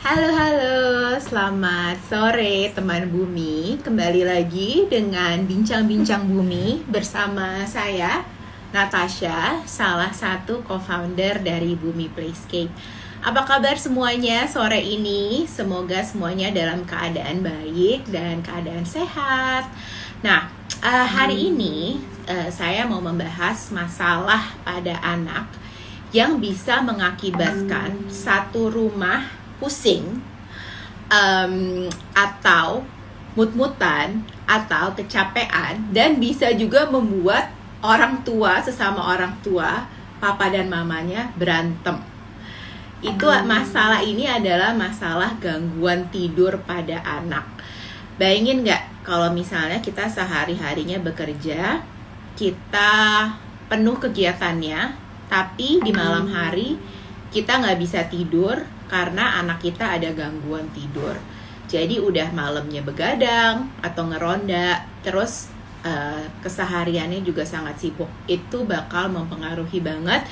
Halo, selamat sore teman bumi. Kembali lagi dengan Bincang-Bincang Bumi bersama saya, Natasha, salah satu co-founder dari Bumi Playscape. Apa kabar semuanya sore ini? Semoga semuanya dalam keadaan baik dan keadaan sehat. Nah, hari ini saya mau membahas masalah pada anak yang bisa mengakibatkan satu rumah pusing, atau mut-mutan atau kecapean, dan bisa juga membuat orang tua sesama orang tua, papa dan mamanya berantem. Itu masalah ini adalah masalah gangguan tidur pada anak. Bayangin nggak kalau misalnya kita sehari-harinya bekerja, kita penuh kegiatannya, tapi di malam hari kita nggak bisa tidur karena anak kita ada gangguan tidur. Jadi udah malamnya begadang atau ngeronda, terus kesehariannya juga sangat sibuk. Itu bakal mempengaruhi banget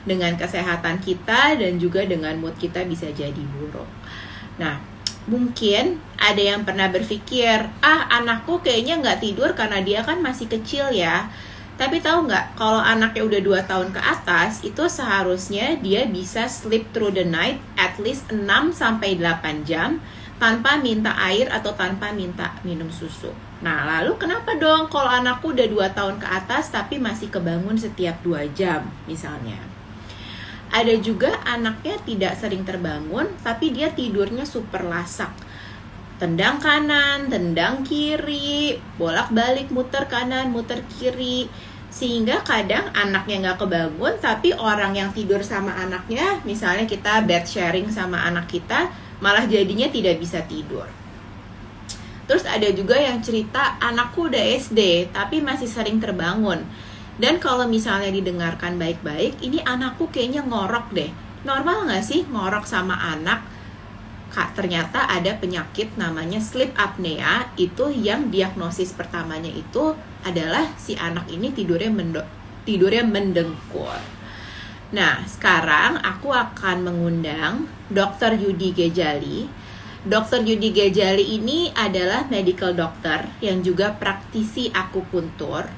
dengan kesehatan kita dan juga dengan mood kita bisa jadi buruk. Nah, mungkin ada yang pernah berpikir, anakku kayaknya nggak tidur karena dia kan masih kecil ya. Tapi tahu nggak, kalau anaknya udah 2 tahun ke atas, itu seharusnya dia bisa sleep through the night at least 6-8 jam tanpa minta air atau tanpa minta minum susu. Nah, lalu kenapa dong kalau anakku udah 2 tahun ke atas tapi masih kebangun setiap 2 jam misalnya? Ada juga anaknya tidak sering terbangun tapi dia tidurnya super lasak. Tendang kanan, tendang kiri, bolak-balik muter kanan, muter kiri. Sehingga kadang anaknya nggak kebangun, tapi orang yang tidur sama anaknya, misalnya kita bed sharing sama anak kita, malah jadinya tidak bisa tidur. Terus ada juga yang cerita, anakku udah SD, tapi masih sering terbangun. Dan kalau misalnya didengarkan baik-baik, ini anakku kayaknya ngorok deh. Normal nggak sih ngorok sama anak? Ternyata ada penyakit namanya sleep apnea. Itu yang diagnosis pertamanya itu adalah si anak ini tidurnya mendengkur. Nah, sekarang aku akan mengundang Dr. Yudi Gejali. Dr. Yudi Gejali ini adalah medical doctor yang juga praktisi akupuntur.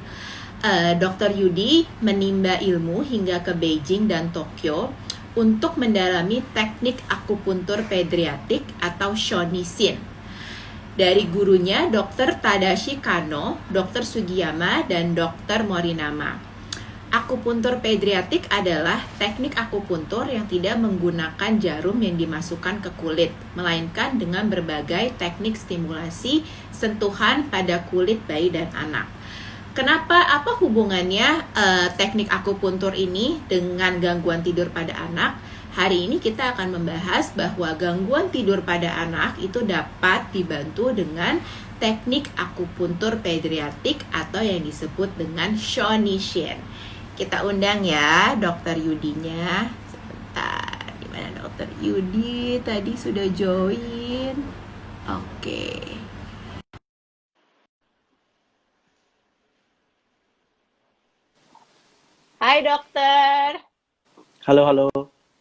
Dr. Yudi menimba ilmu hingga ke Beijing dan Tokyo untuk mendalami teknik akupuntur pediatrik atau Shonishin. Dari gurunya Dr. Tadashi Kano, Dr. Sugiyama, dan Dr. Morinama. Akupuntur pediatrik adalah teknik akupuntur yang tidak menggunakan jarum yang dimasukkan ke kulit, melainkan dengan berbagai teknik stimulasi sentuhan pada kulit bayi dan anak. Kenapa? Apa hubungannya teknik akupuntur ini dengan gangguan tidur pada anak? Hari ini kita akan membahas bahwa gangguan tidur pada anak itu dapat dibantu dengan teknik akupuntur pediatrik atau yang disebut dengan Shonishin. Kita undang ya Dokter Yudinya. Sebentar, dimana Dokter Yudi? Tadi sudah join. Oke. Hai dokter, Halo, halo.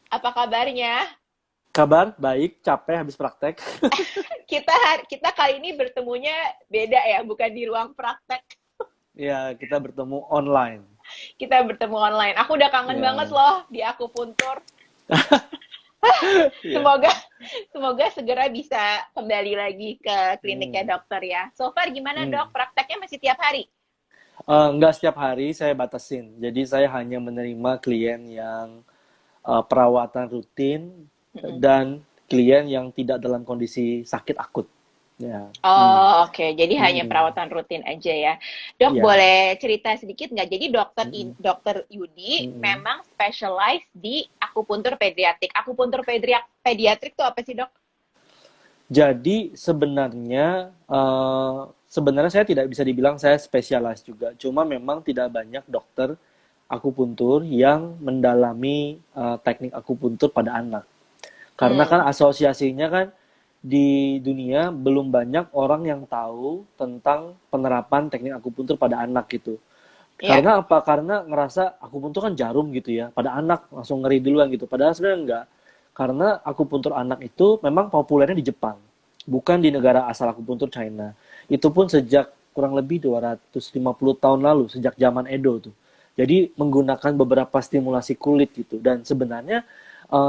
apa kabarnya? Kabar baik, capek habis praktek. Kita kali ini bertemunya beda ya, bukan di ruang praktek. Ya, kita bertemu online. Kita bertemu online. Aku udah kangen banget Ya, loh di akupuntur. ya. Semoga semoga segera bisa kembali lagi ke kliniknya Hmm. dokter ya. So far gimana dok? Hmm. Prakteknya masih tiap hari? Nggak setiap hari saya batasin. Jadi saya hanya menerima klien yang perawatan rutin Mm-mm. dan klien yang tidak dalam kondisi sakit akut. Ya. Hmm. Oh, oke. Jadi hanya Hmm. perawatan rutin aja ya. Dok, Ya. boleh cerita sedikit nggak? Jadi Hmm. dokter Yudi Hmm. memang specialize di akupuntur pediatrik. Akupuntur pediatrik itu apa sih, Dok? Jadi sebenarnya saya tidak bisa dibilang saya spesialis juga. Cuma memang tidak banyak dokter akupuntur yang mendalami teknik akupuntur pada anak. Karena Hmm, kan asosiasinya kan di dunia belum banyak orang yang tahu tentang penerapan teknik akupuntur pada anak gitu. ya. Karena apa? Karena ngerasa akupuntur kan jarum gitu ya. Pada anak langsung ngeri duluan gitu. Padahal sebenarnya enggak. Karena akupuntur anak itu memang populernya di Jepang, bukan di negara asal akupuntur China. Itu pun sejak kurang lebih 250 tahun lalu, sejak zaman Edo tuh. Jadi menggunakan beberapa stimulasi kulit gitu. Dan sebenarnya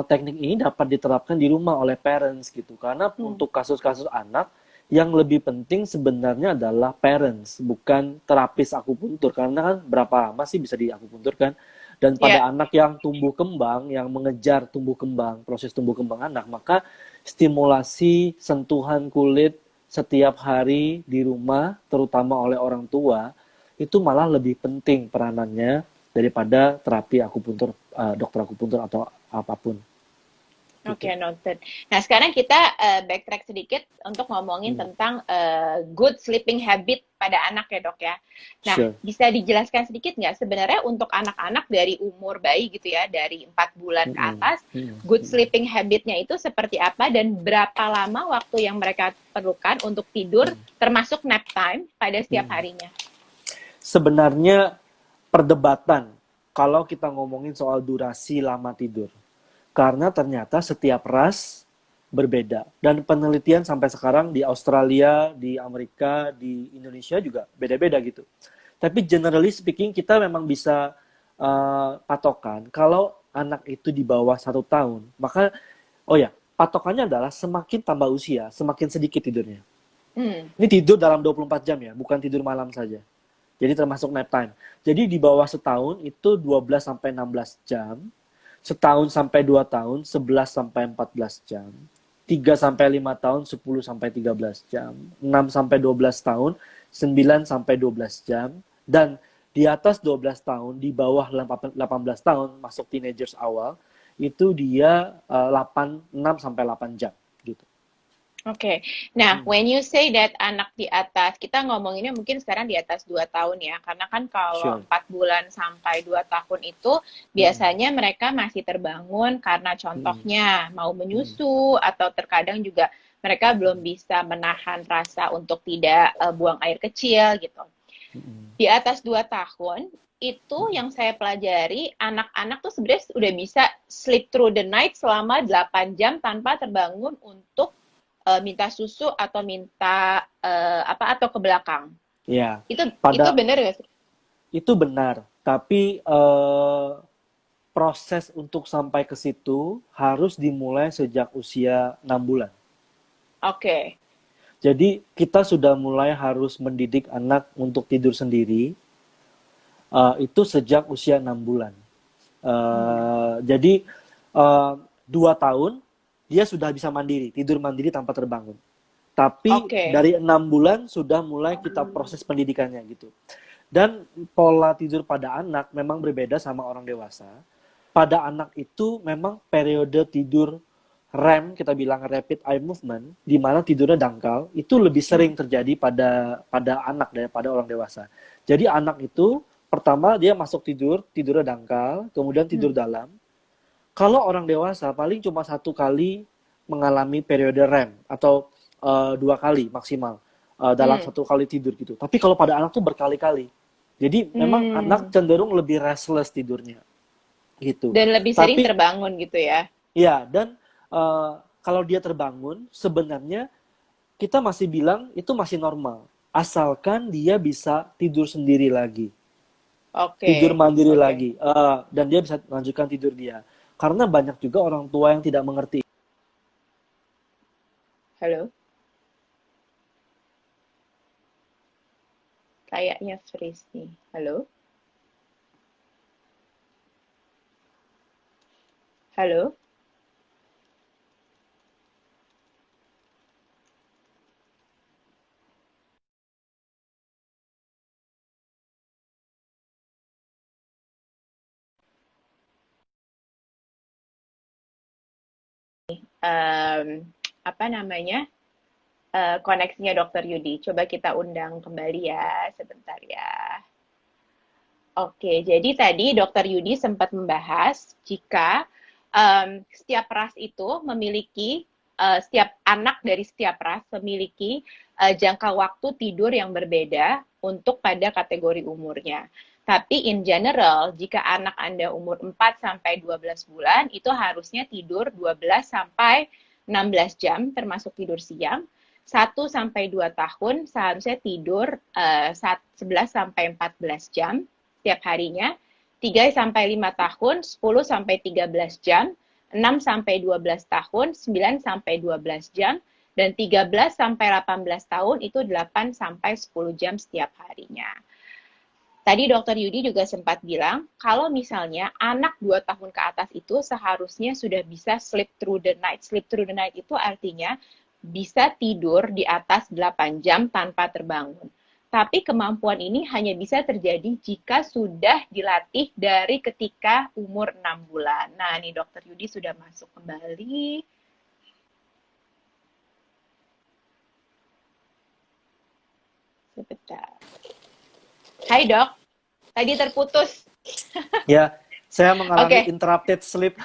teknik ini dapat diterapkan di rumah oleh parents gitu. Karena Hmm. untuk kasus-kasus anak, yang lebih penting sebenarnya adalah parents, bukan terapis akupuntur. Karena kan berapa lama sih bisa diakupuntur kan? Dan Ya, pada anak yang tumbuh kembang, yang mengejar tumbuh kembang, proses tumbuh kembang anak, maka stimulasi sentuhan kulit setiap hari di rumah, terutama oleh orang tua, itu malah lebih penting peranannya daripada terapi akupuntur, dokter akupuntur atau apapun oke, gitu. noted. Nah, sekarang kita backtrack sedikit untuk ngomongin Hmm, tentang good sleeping habit pada anak ya, Dok ya. Nah, sure. bisa dijelaskan sedikit nggak sebenarnya untuk anak-anak dari umur bayi gitu ya, dari 4 bulan ke Hmm, atas, hmm, good hmm, sleeping habitnya itu seperti apa dan berapa lama waktu yang mereka perlukan untuk tidur, hmm, termasuk nap time pada setiap hmm. harinya? Sebenarnya perdebatan kalau kita ngomongin soal durasi lama tidur. Karena ternyata setiap ras berbeda. Dan penelitian sampai sekarang di Australia, di Amerika, di Indonesia juga beda-beda gitu. Tapi generally speaking kita memang bisa patokan kalau anak itu di bawah 1 tahun, maka oh ya, patokannya adalah semakin tambah usia, semakin sedikit tidurnya. Hmm, Ini tidur dalam 24 jam ya, bukan tidur malam saja. Jadi termasuk nap time. Jadi di bawah setahun itu 12 sampai 16 jam. Setahun sampai 2 tahun 11 sampai 14 jam. 3 sampai 5 tahun 10 sampai 13 jam. 6 sampai 12 tahun 9 sampai 12 jam. Dan di atas 12 tahun, di bawah 18 tahun, masuk teenagers awal, itu dia 6 sampai 8 jam gitu. oke. Nah, Hmm, when you say that anak di atas, kita ngomonginnya mungkin sekarang di atas 2 tahun ya. Karena kan kalau sure. 4 bulan sampai 2 tahun itu Hmm, biasanya mereka masih terbangun karena hmm, contohnya mau hmm, menyusu atau terkadang juga mereka belum bisa menahan rasa untuk tidak buang air kecil gitu. hmm, Di atas 2 tahun itu yang saya pelajari anak-anak tuh sebenarnya udah bisa sleep through the night selama 8 jam tanpa terbangun untuk minta susu atau minta apa atau ke belakang. ya, Itu pada benar nggak sih? itu benar. Tapi proses untuk sampai ke situ harus dimulai sejak usia 6 bulan. Oke. Jadi kita sudah mulai harus mendidik anak untuk tidur sendiri, itu sejak usia 6 bulan. Hmm. Jadi 2 tahun dia sudah bisa mandiri, tidur mandiri tanpa terbangun. Tapi Oke. dari 6 bulan sudah mulai kita proses pendidikannya gitu. Dan pola tidur pada anak memang berbeda sama orang dewasa. Pada anak itu memang periode tidur REM, kita bilang rapid eye movement, di mana tidurnya dangkal, itu lebih Hmm. sering terjadi pada anak daripada orang dewasa. Jadi anak itu pertama dia masuk tidur, tidurnya dangkal, kemudian Hmm. tidur dalam. Kalau orang dewasa paling cuma 1 kali mengalami periode REM atau 2 kali maksimal dalam Hmm. 1 kali tidur gitu. Tapi kalau pada anak tuh berkali-kali. Jadi memang anak Hmm. cenderung lebih restless tidurnya gitu. Dan lebih sering Tapi terbangun gitu ya. ya dan kalau dia terbangun sebenarnya kita masih bilang itu masih normal. Asalkan dia bisa tidur sendiri lagi, tidur Oke. mandiri Oke. lagi, dan dia bisa melanjutkan tidur dia. Karena banyak juga orang tua yang tidak mengerti. Halo. Kayaknya freeze nih. Halo. Halo. Em, apa namanya? Koneksinya Dokter Yudi. Coba kita undang kembali ya, sebentar ya. Oke, jadi tadi Dokter Yudi sempat membahas jika setiap ras itu memiliki, setiap anak dari setiap ras memiliki jangka waktu tidur yang berbeda untuk pada kategori umurnya. Tapi in general, jika anak Anda umur 4 sampai 12 bulan, itu harusnya tidur 12 sampai 16 jam, termasuk tidur siang. 1 sampai 2 tahun seharusnya tidur 11 sampai 14 jam setiap harinya. 3 sampai 5 tahun 10 sampai 13 jam. 6 sampai 12 tahun 9 sampai 12 jam. Dan 13 sampai 18 tahun itu 8 sampai 10 jam setiap harinya. Tadi Dokter Yudi juga sempat bilang, kalau misalnya anak 2 tahun ke atas itu seharusnya sudah bisa sleep through the night. Sleep through the night itu artinya bisa tidur di atas 8 jam tanpa terbangun. Tapi kemampuan ini hanya bisa terjadi jika sudah dilatih dari ketika umur 6 bulan. Nah, ini Dokter Yudi sudah masuk kembali. Sebentar. Hai dok, tadi terputus. Ya, saya mengalami Oke. interrupted sleep.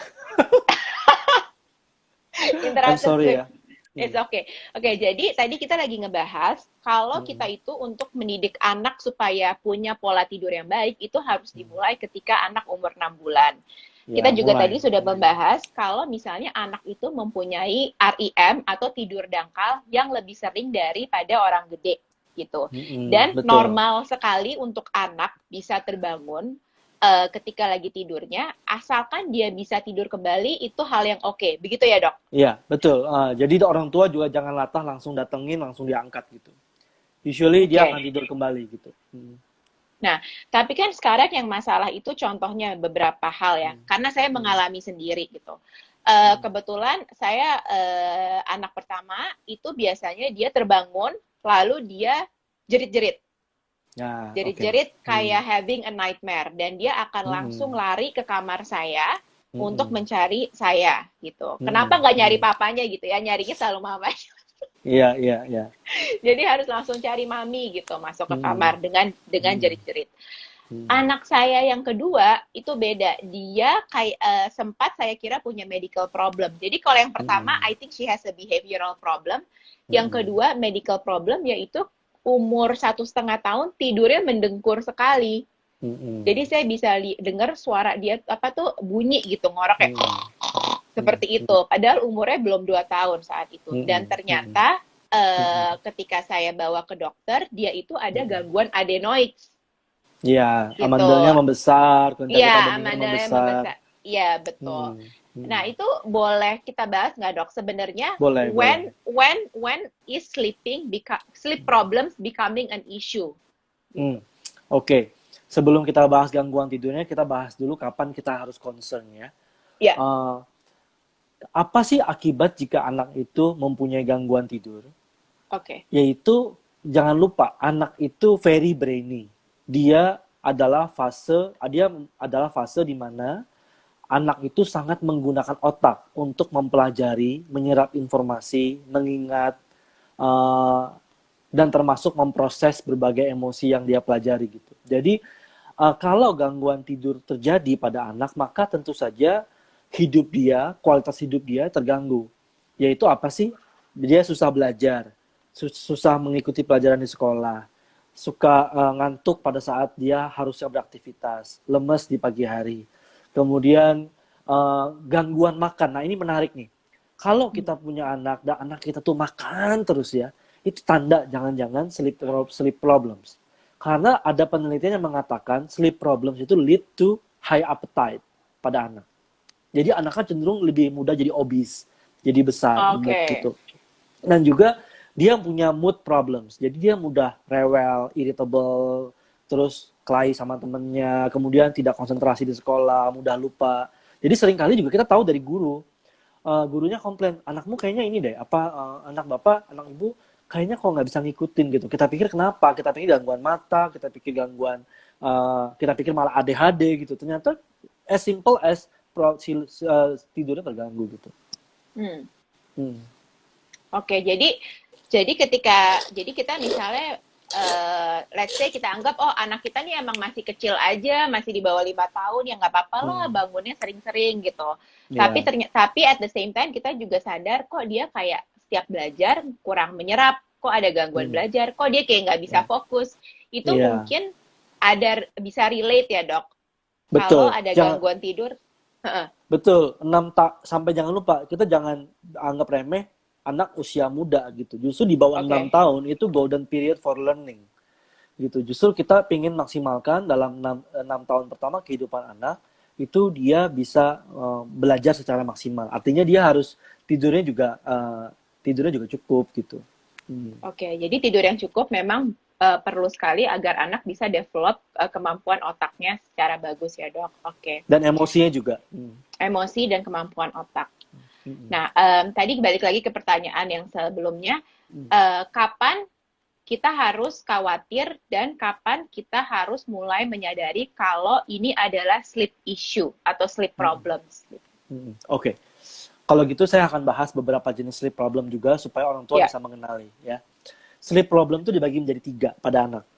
I'm Interrupted sorry sleep. ya. It's okay. Oke, jadi tadi kita lagi ngebahas kalau kita itu untuk mendidik anak supaya punya pola tidur yang baik itu harus dimulai ketika anak umur 6 bulan. Kita Ya, juga mulai. tadi sudah membahas kalau misalnya anak itu mempunyai REM atau tidur dangkal yang lebih sering daripada orang gede gitu. Dan Betul. normal sekali untuk anak bisa terbangun ketika lagi tidurnya, asalkan dia bisa tidur kembali, itu hal yang oke. Begitu ya, dok? Iya, betul. Jadi orang tua juga jangan latah langsung datengin, langsung diangkat gitu. Usually dia Oke. akan tidur kembali gitu. Nah, tapi kan sekarang yang masalah itu contohnya beberapa hal ya. Karena saya mengalami sendiri gitu. Kebetulan saya anak pertama itu biasanya dia terbangun, lalu dia jerit-jerit. Nah, Jerit-jerit oke. kayak having a nightmare. Dan dia akan langsung lari ke kamar saya untuk mencari saya gitu. Kenapa nggak nyari papanya gitu ya? Nyarinya selalu mamanya. Iya, iya, iya. Jadi harus langsung cari mami gitu, masuk ke kamar dengan jerit-jerit. Anak saya yang kedua itu beda. Dia kayak sempat saya kira punya medical problem. Jadi kalau yang pertama, I think she has a behavioral problem. Yang kedua, medical problem yaitu umur 1,5 tahun tidurnya mendengkur sekali. Jadi saya bisa dengar suara dia apa tuh bunyi gitu, ngorok kayak seperti itu. Padahal umurnya belum 2 tahun saat itu. Dan ternyata ketika saya bawa ke dokter, dia itu ada gangguan adenoid. Iya, Gitu. amandelnya membesar, Iya, kelenjar amandelnya membesar. Iya, betul. Nah, itu boleh kita bahas nggak, dok? Sebenarnya Boleh, when is sleep problems becoming an issue? Oke. Sebelum kita bahas gangguan tidurnya, kita bahas dulu kapan kita harus concern ya. Iya. Apa sih akibat jika anak itu mempunyai gangguan tidur? Oke. Yaitu jangan lupa anak itu very brainy. Dia adalah fase di mana anak itu sangat menggunakan otak untuk mempelajari, menyerap informasi, mengingat, dan termasuk memproses berbagai emosi yang dia pelajari gitu. Jadi kalau gangguan tidur terjadi pada anak, maka tentu saja kualitas hidup dia terganggu. Yaitu apa sih? Dia susah belajar, susah mengikuti pelajaran di sekolah, suka ngantuk pada saat dia harusnya beraktivitas, lemes di pagi hari. Kemudian gangguan makan. Nah, ini menarik nih. Kalau kita punya anak dan anak kita tuh makan terus ya, itu tanda jangan-jangan sleep problems. Karena ada penelitian yang mengatakan sleep problems itu lead to high appetite pada anak. Jadi anaknya cenderung lebih mudah jadi obese, jadi besar, gemuk gitu. Dan juga dia punya mood problems. Jadi dia mudah rewel, irritable, terus kelahi sama temennya, kemudian tidak konsentrasi di sekolah, mudah lupa. Jadi seringkali juga kita tahu dari guru. Gurunya komplain, anakmu kayaknya ini deh, anak bapak, anak ibu, kayaknya kok nggak bisa ngikutin gitu. Kita pikir kenapa? Kita pikir gangguan mata, kita pikir malah ADHD gitu. Ternyata as simple as tidurnya terganggu gitu. Oke, jadi kita misalnya let's say kita anggap anak kita nih emang masih kecil aja, masih di bawah 5 tahun, ya nggak apa-apa lah bangunnya sering-sering gitu. Tapi at the same time kita juga sadar kok dia kayak setiap belajar kurang menyerap, kok ada gangguan belajar, kok dia kayak nggak bisa fokus. Itu mungkin ada bisa relate ya dok. Kalau Betul. ada Jangan gangguan tidur, heeh, betul. Sampai jangan lupa kita jangan anggap remeh anak usia muda gitu. Justru di bawah 6 oke, tahun itu golden period for learning gitu. Justru kita ingin maksimalkan dalam 6 tahun pertama kehidupan anak itu dia bisa belajar secara maksimal. Artinya dia harus tidurnya juga tidurnya juga cukup gitu. Hmm. oke. Jadi tidur yang cukup memang perlu sekali agar anak bisa develop kemampuan otaknya secara bagus ya dok. Oke. Dan emosinya juga. Hmm. Emosi dan kemampuan otak. Hmm. Nah, tadi balik lagi ke pertanyaan yang sebelumnya, Hmm. kapan kita harus khawatir dan kapan kita harus mulai menyadari kalau ini adalah sleep issue atau sleep Hmm. problems. Oke. Kalau gitu saya akan bahas beberapa jenis sleep problem juga supaya orang tua Ya, bisa mengenali ya. Sleep problem itu dibagi menjadi 3 pada anak.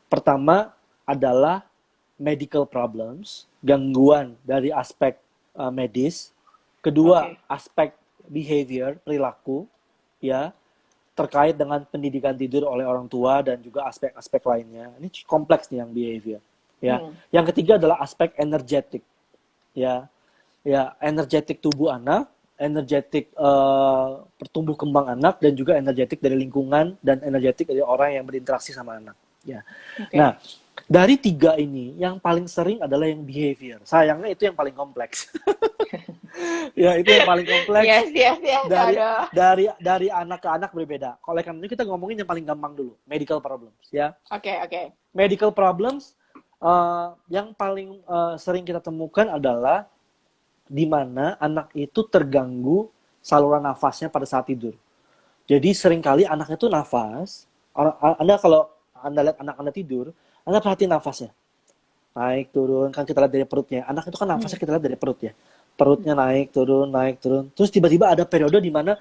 Pertama adalah medical problems, gangguan dari aspek medis. Kedua, oke. aspek behavior, perilaku, ya, terkait dengan pendidikan tidur oleh orang tua dan juga aspek-aspek lainnya. Ini kompleks nih yang behavior, ya. Hmm, Yang ketiga adalah aspek energetik, ya, ya, energetik tubuh anak, energetik pertumbuh kembang anak dan juga energetik dari lingkungan dan energetik dari orang yang berinteraksi sama anak, ya. oke. Nah, dari 3 ini yang paling sering adalah yang behavior. Sayangnya itu yang paling kompleks. Ya, itu yang paling kompleks. Yes, yes, yes, dari aduh. dari anak ke anak berbeda. Oleh karena itu kita ngomongin yang paling gampang dulu, medical problems ya. Oke, oke. Medical problems yang paling sering kita temukan adalah di mana anak itu terganggu saluran nafasnya pada saat tidur. Jadi seringkali anaknya itu nafas, Anda kalau Anda lihat anak Anda tidur, Anda perhatiin nafasnya. Naik turun, kan kita lihat dari perutnya. Anak itu kan nafasnya Hmm, kita lihat dari perut ya. Perutnya naik turun, naik turun. Terus tiba-tiba ada periode di mana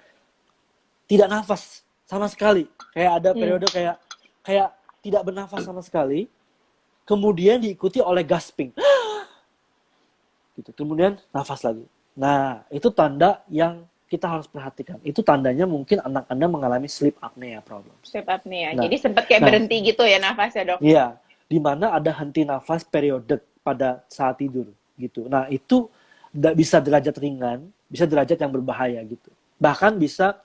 tidak nafas sama sekali. Kayak ada hmm. periode kayak kayak tidak bernafas sama sekali. Kemudian diikuti oleh gasping. Gitu. Kemudian nafas lagi. Nah, itu tanda yang kita harus perhatikan. Itu tandanya mungkin anak Anda mengalami sleep apnea problems. Sleep apnea. Nah, Jadi sempat kayak nah, berhenti gitu ya nafasnya dok. iya, di mana ada henti nafas periode pada saat tidur gitu. Nah, itu bisa derajat ringan, bisa derajat yang berbahaya gitu. Bahkan bisa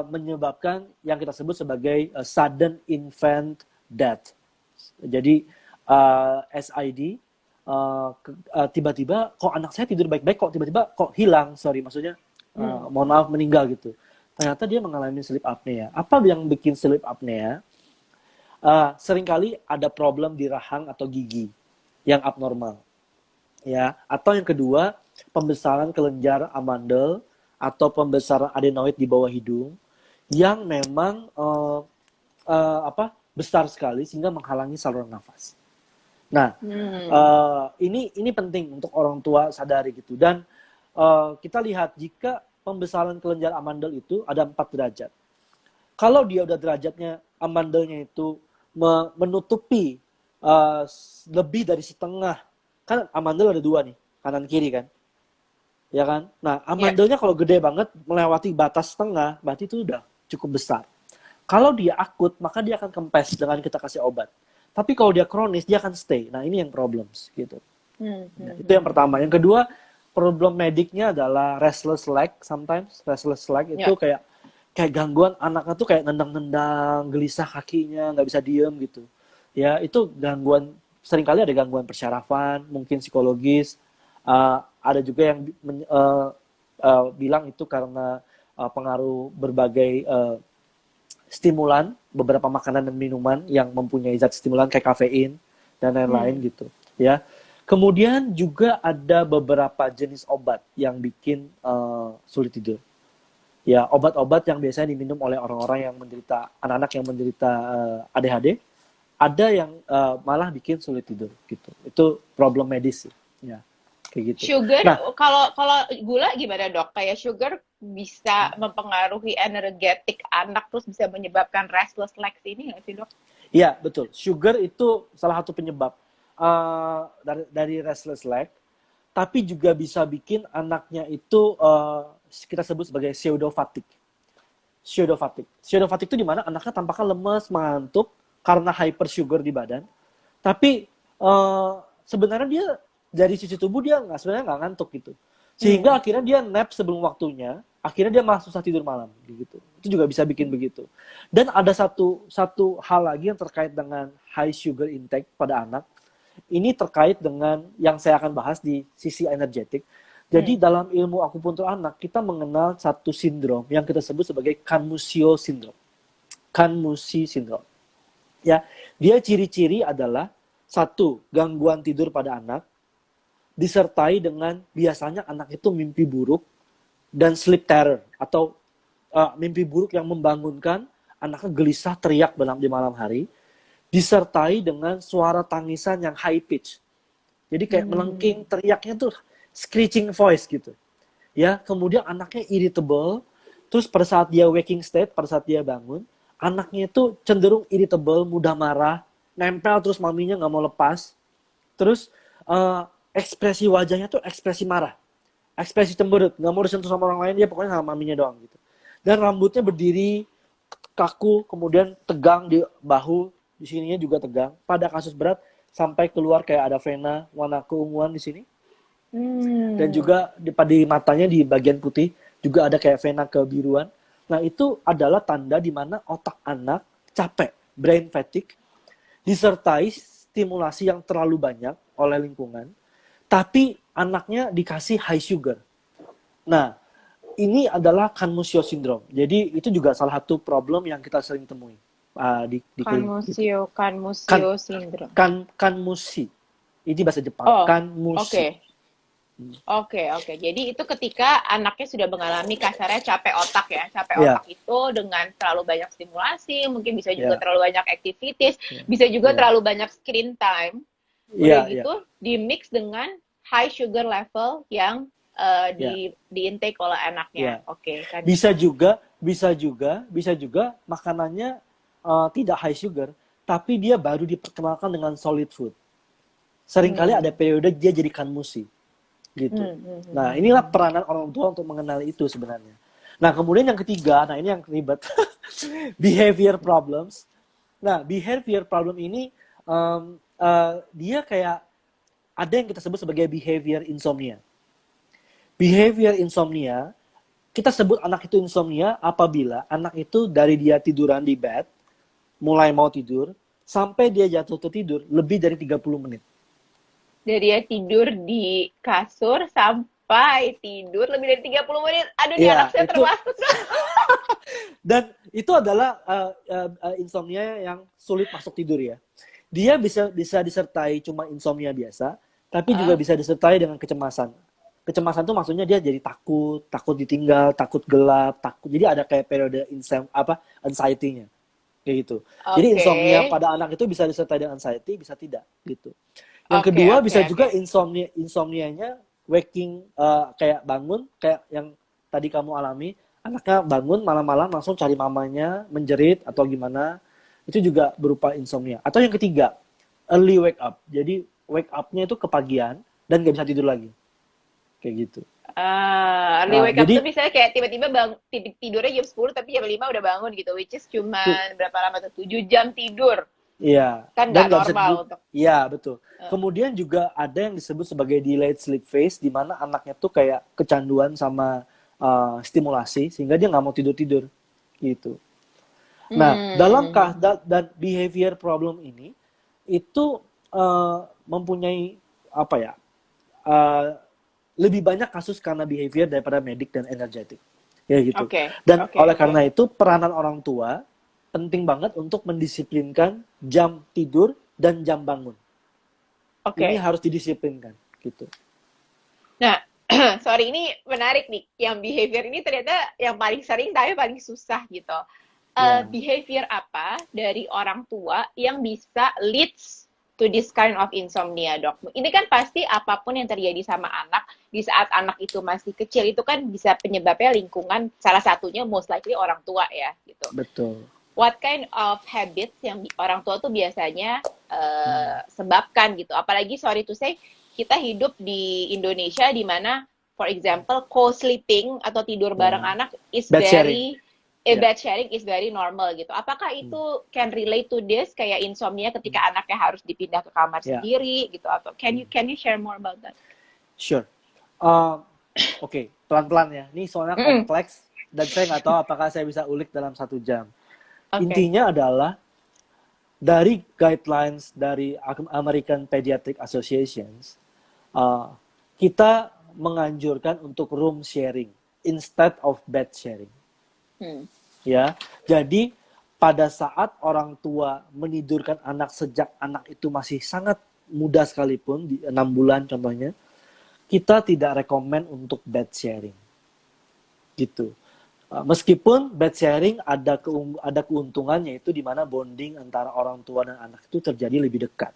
menyebabkan yang kita sebut sebagai sudden infant death. Jadi SID tiba-tiba kok anak saya tidur baik-baik kok tiba-tiba kok hilang, maksudnya mohon maaf meninggal gitu. Ternyata dia mengalami sleep apnea. Apa yang bikin sleep apnea? Seringkali ada problem di rahang atau gigi yang abnormal, ya. Atau yang kedua, pembesaran kelenjar amandel atau pembesaran adenoid di bawah hidung yang memang besar sekali sehingga menghalangi saluran nafas. Nah, ini penting untuk orang tua sadari gitu. Dan kita lihat jika pembesaran kelenjar amandel itu ada 4 derajat. Kalau dia udah derajatnya amandelnya itu menutupi lebih dari setengah, kan amandel ada 2 nih, kanan kiri kan, ya kan. Nah, amandelnya kalau gede banget melewati batas setengah, berarti itu udah cukup besar. Kalau dia akut, maka dia akan kempes dengan kita kasih obat. Tapi kalau dia kronis, dia akan stay. Nah, ini yang problems gitu. Nah, itu yang pertama. Yang kedua, problem mediknya adalah restless leg. Sometimes restless leg itu kayak gangguan anaknya tuh kayak nendang-nendang, gelisah kakinya, nggak bisa diem gitu. Ya, itu gangguan, seringkali ada gangguan persyarafan, mungkin psikologis. Ada juga yang bilang itu karena pengaruh berbagai stimulan, beberapa makanan dan minuman yang mempunyai zat stimulan kayak kafein dan lain-lain gitu, ya. Kemudian juga ada beberapa jenis obat yang bikin sulit tidur. Ya, obat-obat yang biasanya diminum oleh orang-orang yang menderita, anak-anak yang menderita ADHD, ada yang malah bikin sulit tidur gitu. Itu problem medis ya. Kayak gitu. Sugar, Nah, kalau gula gimana dok? Kayak sugar bisa mempengaruhi energetik anak terus bisa menyebabkan restless legs ini nggak sih dok? iya betul. Sugar itu salah satu penyebab dari restless leg, tapi juga bisa bikin anaknya itu kita sebut sebagai pseudo fatigue. Pseudo fatigue itu di mana anaknya tampaknya lemes, mengantuk karena hyper sugar di badan, Tapi sebenarnya dia dari sisi tubuh dia sebenarnya nggak ngantuk gitu. Sehingga akhirnya dia nap sebelum waktunya, akhirnya dia malah susah tidur malam gitu. Itu juga bisa bikin begitu. Dan ada satu hal lagi yang terkait dengan high sugar intake pada anak. Ini terkait dengan yang saya akan bahas di sisi energetik. Jadi dalam ilmu akupuntur anak, kita mengenal satu sindrom yang kita sebut sebagai Kanmusio syndrome. Kanmushi syndrome. Ya, dia ciri-ciri adalah satu, gangguan tidur pada anak, disertai dengan biasanya anak itu mimpi buruk dan sleep terror atau mimpi buruk yang membangunkan anaknya gelisah teriak di malam hari, disertai dengan suara tangisan yang high pitch. Jadi kayak melengking, teriaknya tuh screeching voice gitu. Ya, kemudian anaknya irritable, terus pada saat dia waking state, pada saat dia bangun, anaknya itu cenderung irritable, mudah marah, nempel terus maminya nggak mau lepas. Terus ekspresi wajahnya tuh ekspresi marah, ekspresi cemberut, nggak mau disentuh sama orang lain, dia pokoknya sama maminya doang gitu. Dan rambutnya berdiri kaku, kemudian tegang di bahu, di sininya juga tegang. Pada kasus berat sampai keluar kayak ada vena warna keunguan di sini. Dan juga di matanya di bagian putih juga ada kayak vena kebiruan. Nah, itu adalah tanda di mana otak anak capek, brain fatigue, disertai stimulasi yang terlalu banyak oleh lingkungan, tapi anaknya dikasih high sugar. Nah, ini adalah Kanmusio syndrome. Jadi itu juga salah satu problem yang kita sering temui di Kanmusio syndrome. Kanmushi. Ini bahasa Jepang. Oh, Kanmushi. Oke. Jadi itu ketika anaknya sudah mengalami kasarnya capek otak ya. Capek otak itu dengan terlalu banyak stimulasi, mungkin bisa juga terlalu banyak activities, bisa juga terlalu banyak screen time. Udah gitu di mix dengan high sugar level yang di intake oleh anaknya. Oke, kan. Bisa juga makanannya tidak high sugar, tapi dia baru diperkenalkan dengan solid food. Seringkali ada periode dia jadi kanmushi. Gitu. Nah, inilah peranan orang tua untuk mengenali itu sebenarnya. Nah, kemudian yang ketiga, nah ini yang ribet. Behavior problems. Nah, behavior problem ini dia kayak ada yang kita sebut sebagai behavior insomnia. Behavior insomnia, kita sebut anak itu insomnia apabila anak itu dari dia tiduran di bed, mulai mau tidur, sampai dia jatuh tertidur lebih dari 30 menit. Dari dia tidur di kasur sampai tidur lebih dari 30 menit. Aduh, ini anak saya termasuk. Dan itu adalah insomnia yang sulit masuk tidur ya. Dia bisa disertai cuma insomnia biasa, tapi juga bisa disertai dengan kecemasan. Kecemasan itu maksudnya dia jadi takut ditinggal, takut gelap, takut. Jadi ada kayak periode anxiety-nya. Kayak gitu. Jadi insomnia pada anak itu bisa disertai dengan anxiety, bisa tidak gitu. Yang kedua bisa juga insomnianya waking, kayak bangun, kayak yang tadi kamu alami, anaknya bangun malam-malam langsung cari mamanya, menjerit atau gimana, itu juga berupa insomnia. Atau yang ketiga, early wake up. Jadi wake up-nya itu kepagian dan nggak bisa tidur lagi. Kayak gitu. Early wake up tuh misalnya kayak tiba-tiba tidurnya jam 10 tapi jam 5 udah bangun gitu, which is cuma berapa lama tuh? 7 jam tidur. Iya. Kan nggak normal untuk. Iya, betul. Kemudian juga ada yang disebut sebagai delayed sleep phase, di mana anaknya tuh kayak kecanduan sama stimulasi, sehingga dia nggak mau tidur-tidur. Gitu. Nah, dalam dan behavior problem ini, itu mempunyai, lebih banyak kasus karena behavior daripada medik dan energetik. Ya gitu. Dan oleh karena itu, peranan orang tua penting banget untuk mendisiplinkan jam tidur dan jam bangun. Ini harus didisiplinkan, gitu. Nah, sorry, ini menarik nih. Yang behavior ini ternyata yang paling sering tapi paling susah gitu. Behavior apa dari orang tua yang bisa leads to this kind of insomnia, Dok? Ini kan pasti apapun yang terjadi sama anak, di saat anak itu masih kecil, itu kan bisa penyebabnya lingkungan, salah satunya most likely orang tua ya, gitu. Betul. What kind of habits yang orang tua tuh biasanya sebabkan gitu. Apalagi sorry to say, kita hidup di Indonesia di mana for example co-sleeping atau tidur bareng anak is bed sharing is very normal gitu. Apakah itu can relate to this kayak insomnia ketika anaknya harus dipindah ke kamar sendiri gitu atau can you share more about that? Sure. Oke, pelan-pelan ya. Ini soalnya kompleks dan saya nggak tahu apakah saya bisa ulik dalam 1 jam. Intinya adalah dari guidelines dari American Pediatric Associations, kita menganjurkan untuk room sharing instead of bed sharing. Ya, jadi pada saat orang tua menidurkan anak sejak anak itu masih sangat muda sekalipun, di 6 bulan contohnya, kita tidak rekomen untuk bed sharing. Gitu. Meskipun bed sharing ada keuntungannya itu di mana bonding antara orang tua dan anak itu terjadi lebih dekat.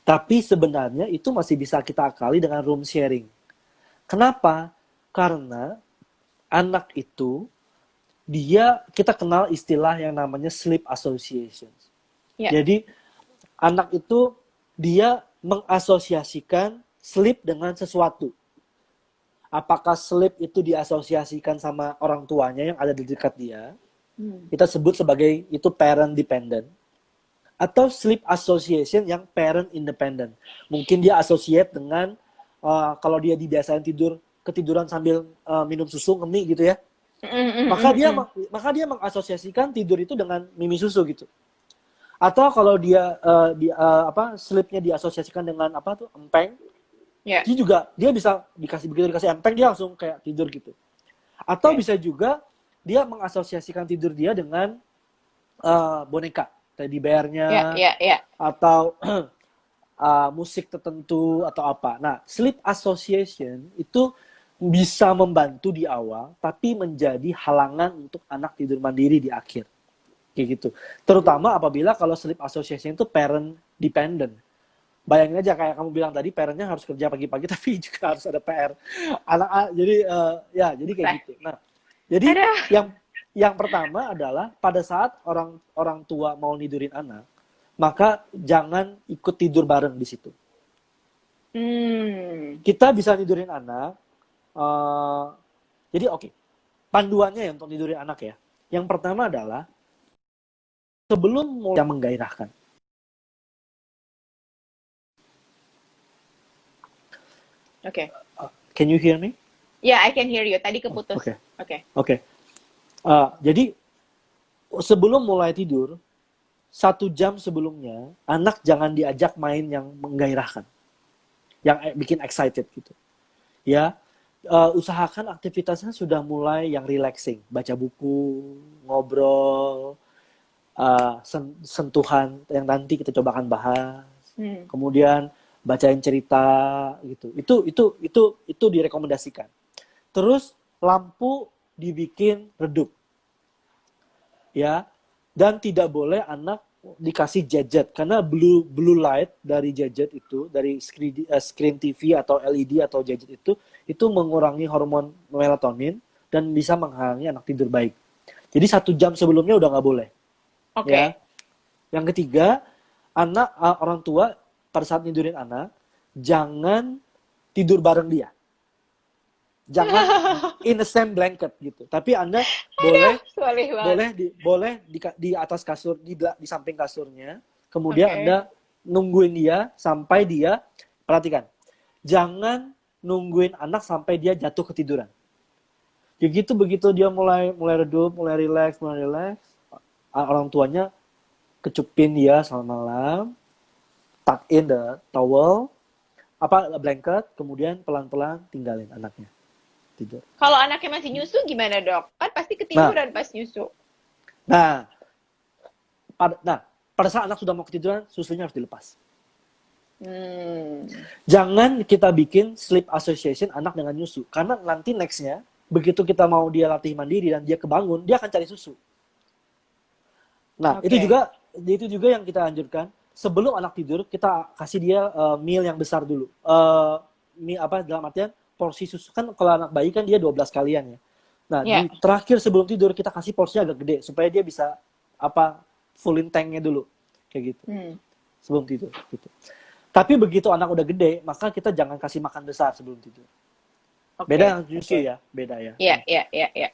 Tapi sebenarnya itu masih bisa kita akali dengan room sharing. Kenapa? Karena anak itu kita kenal istilah yang namanya sleep association. Jadi anak itu dia mengasosiasikan sleep dengan sesuatu. Apakah sleep itu diasosiasikan sama orang tuanya yang ada di dekat dia? Kita sebut sebagai itu parent dependent. Atau sleep association yang parent independent. Mungkin dia associate dengan kalau dia dibiasain ketiduran sambil minum susu ngemi gitu ya. Maka dia mengasosiasikan tidur itu dengan mimi susu gitu. Atau kalau dia sleepnya diasosiasikan dengan empeng. Dia bisa dikasih empeng dia langsung kayak tidur gitu. Atau bisa juga dia mengasosiasikan tidur dia dengan boneka, teddy bear-nya, atau musik tertentu atau apa. Nah, sleep association itu bisa membantu di awal, tapi menjadi halangan untuk anak tidur mandiri di akhir. Kayak gitu. Terutama apabila kalau sleep association itu parent dependent. Bayangin aja kayak kamu bilang tadi, parentnya harus kerja pagi-pagi, tapi juga harus ada PR. Jadi kayak gitu. Nah, jadi yang pertama adalah pada saat orang tua mau nidurin anak, maka jangan ikut tidur bareng di situ. Kita bisa nidurin anak. Jadi panduannya ya untuk tidurin anak ya. Yang pertama adalah sebelum mulai menggairahkan. Can you hear me? Yeah, I can hear you. Tadi keputus. Oke. Jadi sebelum mulai tidur, 1 jam sebelumnya anak jangan diajak main yang menggairahkan, yang bikin excited gitu. Ya. Usahakan aktivitasnya sudah mulai yang relaxing, baca buku, ngobrol, sentuhan yang nanti kita coba akan bahas, kemudian bacain cerita gitu. Itu direkomendasikan. Terus lampu dibikin redup, ya, dan tidak boleh anak dikasih gadget karena blue light dari gadget itu, dari screen TV atau LED atau gadget itu mengurangi hormon melatonin dan bisa menghalangi anak tidur baik. Jadi 1 jam sebelumnya udah nggak boleh. Ya. Yang ketiga, orang tua pada saat tidurin anak jangan tidur bareng dia. Jangan in the same blanket gitu. Tapi Anda boleh di atas kasur, di samping kasurnya. Kemudian Anda nungguin dia sampai dia, perhatikan, jangan nungguin anak sampai dia jatuh ketiduran. Begitu dia mulai redup, mulai relax, orang tuanya kecupin dia selamat malam, tuck in the towel, blanket, kemudian pelan-pelan tinggalin anaknya tidur. Kalau anaknya masih nyusu gimana, Dok? Kan pasti ketiduran pas nyusu. Pada saat anak sudah mau ketiduran, susunya harus dilepas. Jangan kita bikin sleep association anak dengan nyusu, karena nanti nextnya begitu kita mau dia latih mandiri dan dia kebangun, dia akan cari susu. Nah, itu juga yang kita anjurkan. Sebelum anak tidur, kita kasih dia meal yang besar dulu. Dalam artian porsi susu, kan kalau anak bayi kan dia 12 kalian ya. Nah, di terakhir sebelum tidur kita kasih porsinya agak gede supaya dia bisa fullin tanknya dulu kayak gitu. Sebelum tidur gitu. Tapi begitu anak udah gede, maka kita jangan kasih makan besar sebelum tidur. Beda yang susu ya, beda ya. Iya.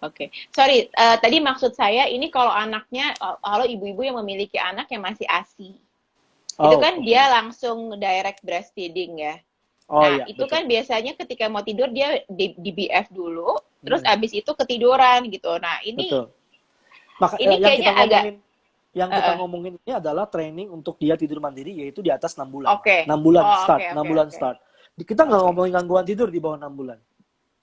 Oke. Sorry, tadi maksud saya ini kalau anaknya, kalau ibu-ibu yang memiliki anak yang masih ASI, itu Oh, kan oke. dia langsung direct breastfeeding ya. Oh Nah, iya, itu betul. kan biasanya ketika mau tidur dia di BF dulu, terus Mm-mm, abis itu ketiduran gitu. Nah, ini betul. Maka ini yang kayaknya agak, kita eh, ngomongin ini adalah training untuk dia tidur mandiri yaitu di atas 6 bulan. oke. 6 bulan Oh, oke, start, 6 oke, bulan oke. start. Kita nggak Oke. ngomongin gangguan tidur di bawah 6 bulan.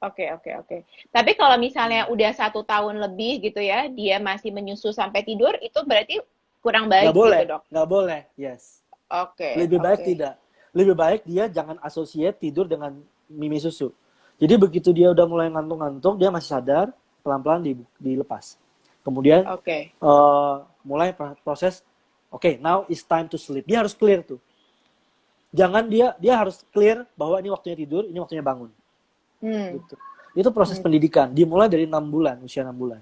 Oke, oke, oke. Tapi kalau misalnya Hmm. udah 1 tahun lebih gitu ya, dia masih menyusu sampai tidur, itu berarti kurang Nggak baik gitu, boleh, Dok. nggak boleh. Yes. Oke, Lebih baik oke. tidak. Lebih baik dia jangan associate tidur dengan mimi susu. Jadi begitu dia udah mulai ngantuk-ngantuk, dia masih sadar, pelan-pelan dilepas. Kemudian Oke. mulai proses, oke, now it's time to sleep. Dia harus clear tuh. Jangan dia harus clear bahwa ini waktunya tidur, ini waktunya bangun. Hmm. Gitu. Itu proses Hmm. pendidikan. Dimulai dari 6 bulan, usia 6 bulan.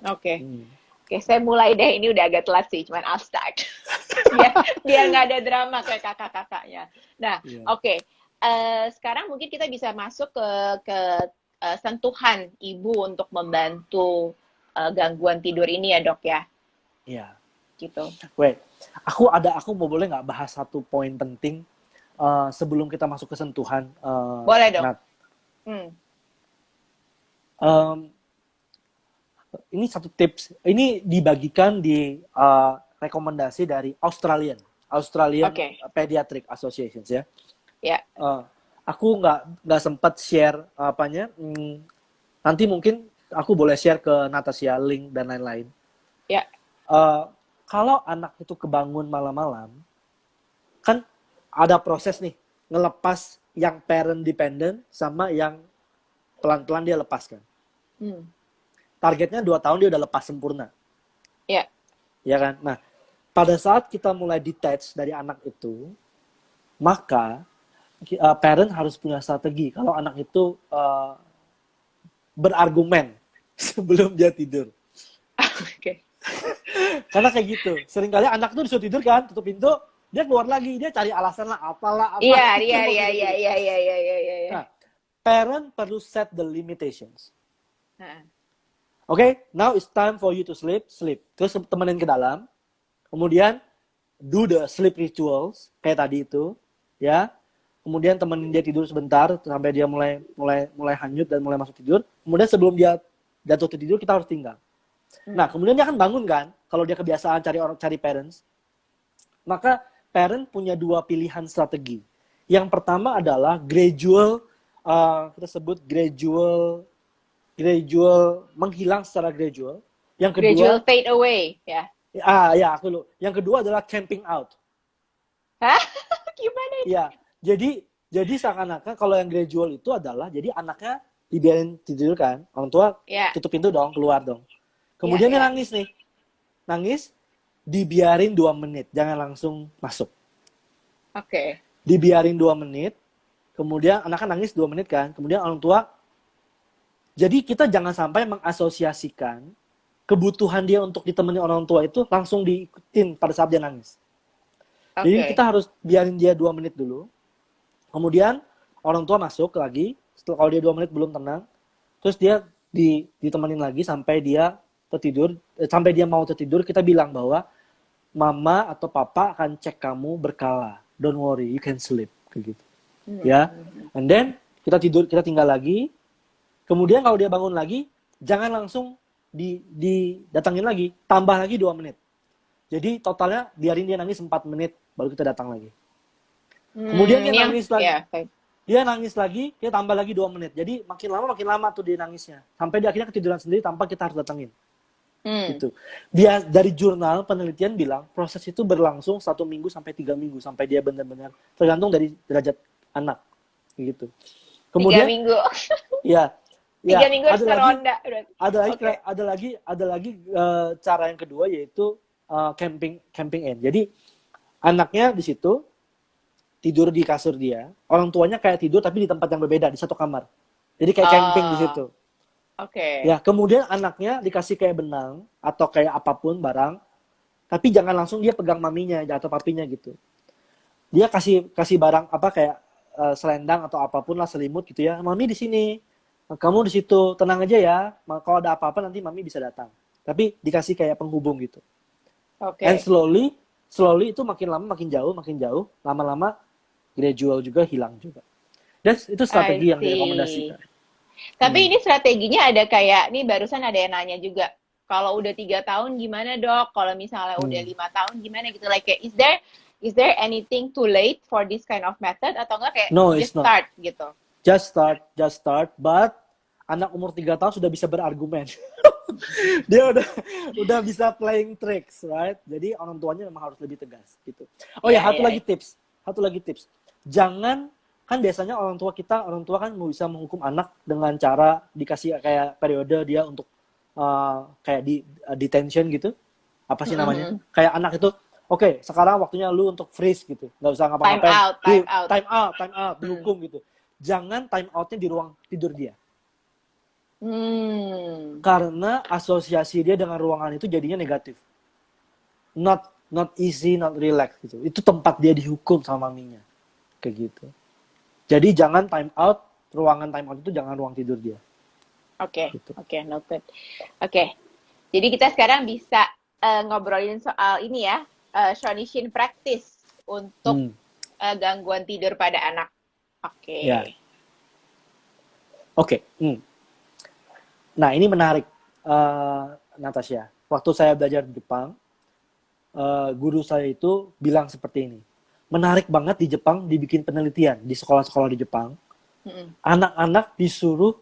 Oke. Hmm. Oke, saya mulai deh. Ini udah agak telat sih, cuman I'll start. biar nggak ada drama kayak kakak-kakaknya. Nah, Iya. oke. Sekarang mungkin kita bisa masuk ke sentuhan ibu untuk membantu gangguan tidur ini ya, Dok ya. Iya. Gitu. Wait, aku mau boleh nggak bahas satu poin penting sebelum kita masuk ke sentuhan, Boleh, Dok. Nat. Hmm. Um, ini satu tips. Ini dibagikan di rekomendasi dari Australian Oke. Pediatric Associations ya. Ya. Aku nggak sempat share apanya. Nanti mungkin aku boleh share ke Natasha link dan lain-lain. Ya. Kalau anak itu kebangun malam-malam, kan ada proses nih ngelepas yang parent dependent sama yang pelan-pelan dia lepaskan. Hmm. Targetnya 2 tahun dia udah lepas sempurna. Ya. Ya kan? Nah, pada saat kita mulai detach dari anak itu, maka parent harus punya strategi kalau anak itu berargumen sebelum dia tidur. Oke. Karena kayak gitu. Seringkali anak tuh disuruh tidur kan, tutup pintu, dia keluar lagi, dia cari alasan lah, apalah, apa. Iya, Dia iya, mau iya, tidur iya, dulu. iya, iya, iya, iya, iya. Nah, parent perlu set the limitations. Nah. Oke, now it's time for you to sleep, sleep. Terus temenin ke dalam. Kemudian do the sleep rituals kayak tadi itu, ya. Kemudian temenin dia tidur sebentar sampai dia mulai hanyut dan mulai masuk tidur. Kemudian sebelum dia jatuh tidur kita harus tinggal. Nah, kemudian dia akan bangun kan, kalau dia kebiasaan cari parents. Maka parent punya 2 pilihan strategi. Yang pertama adalah gradual, kita sebut gradual menghilang secara gradual. Yang kedua, Gradual fade away, ya. ya aku lupa. Yang kedua adalah camping out. Hah? Gimana itu? Ya, jadi seakan-akan kalau yang gradual itu adalah jadi anaknya dibiarin tidur kan, orang tua Ya. tutup pintu dong, keluar dong. Kemudian Ya, dia ya. nangis nih, nangis, dibiarin 2 menit, jangan langsung masuk. Oke. Dibiarin 2 menit, kemudian anaknya nangis 2 menit kan, kemudian orang tua. Jadi kita jangan sampai mengasosiasikan kebutuhan dia untuk ditemani orang tua itu langsung diikutin pada saat dia nangis. Jadi Oke. kita harus biarin dia 2 menit dulu. Kemudian orang tua masuk lagi, setelah kalau dia 2 menit belum tenang, terus dia ditemenin lagi sampai dia tertidur, sampai dia mau tertidur, kita bilang bahwa mama atau papa akan cek kamu berkala. Don't worry, you can sleep, kayak gitu. Ya. And then kita tinggal lagi. Kemudian kalau dia bangun lagi, jangan langsung didatangin lagi, tambah lagi 2 menit. Jadi totalnya biarin dia nangis 4 menit, baru kita datang lagi. Kemudian dia nangis lagi. Ya, Dia nangis lagi, kita tambah lagi 2 menit. Jadi makin lama tuh dia nangisnya. Sampai dia akhirnya ketiduran sendiri tanpa kita harus datangin. Gitu. Dia dari jurnal penelitian bilang proses itu berlangsung 1 minggu sampai 3 minggu sampai dia benar-benar tergantung dari derajat anak. Gitu. 3 Kemudian minggu. ya 3 minggu ada extra lagi, ronda. Okay. ada lagi cara yang kedua yaitu camping in. Jadi anaknya di situ tidur di kasur dia, orang tuanya kayak tidur tapi di tempat yang berbeda di satu kamar. Jadi kayak camping di situ. Oke. Ya, kemudian anaknya dikasih kayak benang atau kayak apapun barang, tapi jangan langsung dia pegang maminya atau papinya gitu. Dia kasih barang apa kayak selendang atau apapun lah, selimut gitu ya. Mami di sini. kamu di situ tenang aja ya, kalau ada apa-apa nanti mami bisa datang. Tapi dikasih kayak penghubung gitu. Oke. And slowly itu makin lama makin jauh, lama-lama gradual juga hilang juga. Dan itu I strategi yang see. direkomendasikan. Tapi ini strateginya ada kayak, nih barusan ada yang nanya juga, kalau udah 3 tahun gimana dok? Kalau misalnya udah 5 tahun gimana gitu? Like, kayak, is there anything too late for this kind of method atau enggak kayak No, just it's not. start gitu? Just start. But anak umur 3 tahun sudah bisa berargumen. Dia udah bisa playing tricks, right? Jadi orang tuanya memang harus lebih tegas gitu. Oh ya, satu lagi tips. Jangan, kan biasanya orang tua kan bisa menghukum anak dengan cara dikasih kayak periode dia untuk kayak di detention gitu. Apa sih namanya? Kayak anak itu, oke, sekarang waktunya lu untuk freeze gitu. Nggak usah ngapa-ngapain. Time out, dihukum gitu. Jangan time outnya di ruang tidur dia. Karena asosiasi dia dengan ruangan itu jadinya negatif. Not easy, not relax gitu. Itu tempat dia dihukum sama maminya. Kayak gitu. Jadi jangan time out, ruangan time out itu jangan ruang tidur dia. Oke, Gitu. noted. Oke. Jadi kita sekarang bisa ngobrolin soal ini ya, Shonishin practice untuk gangguan tidur pada anak. Oke. Ya. Oke. Nah, ini menarik, Natasha. Waktu saya belajar di Jepang, guru saya itu bilang seperti ini. Menarik banget di Jepang dibikin penelitian di sekolah-sekolah di Jepang. Anak-anak disuruh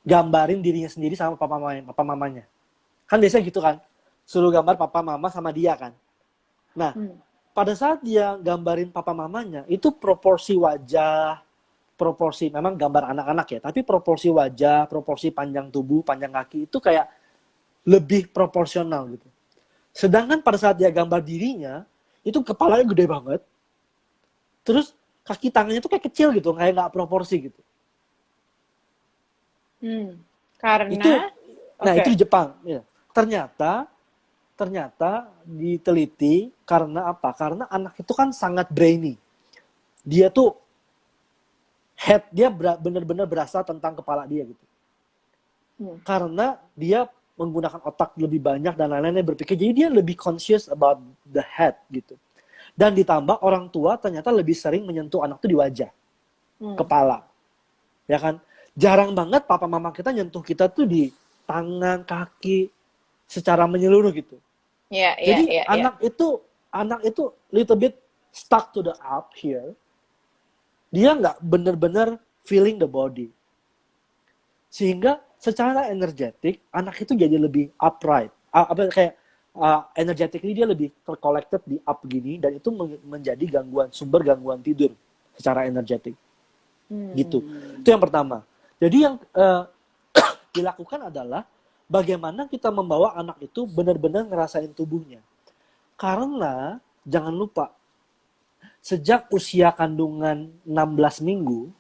gambarin dirinya sendiri sama papa mamanya. Kan biasanya gitu kan. Suruh gambar papa mama sama dia kan. Nah, pada saat dia gambarin papa mamanya, itu proporsi wajah, proporsi memang gambar anak-anak ya, tapi proporsi wajah, proporsi panjang tubuh, panjang kaki itu kayak lebih proporsional gitu. Sedangkan pada saat dia gambar dirinya, itu kepalanya gede banget. Terus kaki tangannya tuh kayak kecil gitu, kayak nggak proporsi gitu. Karena itu di Jepang. Ya. Ternyata diteliti karena apa? Karena anak itu kan sangat brainy. Dia tuh head dia benar-benar berasa tentang kepala dia gitu. Karena dia menggunakan otak lebih banyak dan lain-lainnya berpikir, jadi dia lebih conscious about the head gitu. Dan ditambah orang tua ternyata lebih sering menyentuh anak itu di wajah, kepala, ya kan? Jarang banget papa mama kita nyentuh kita tuh di tangan, kaki, secara menyeluruh gitu. Jadi anak itu little bit stuck to the up here. Dia nggak benar-benar feeling the body. Sehingga secara energetik, anak itu jadi lebih upright. Energetically dia lebih collected di up gini, dan itu menjadi sumber gangguan tidur secara energetik. Gitu. Itu yang pertama. Jadi yang dilakukan adalah bagaimana kita membawa anak itu benar-benar ngerasain tubuhnya. Karena jangan lupa, sejak usia kandungan 16 minggu,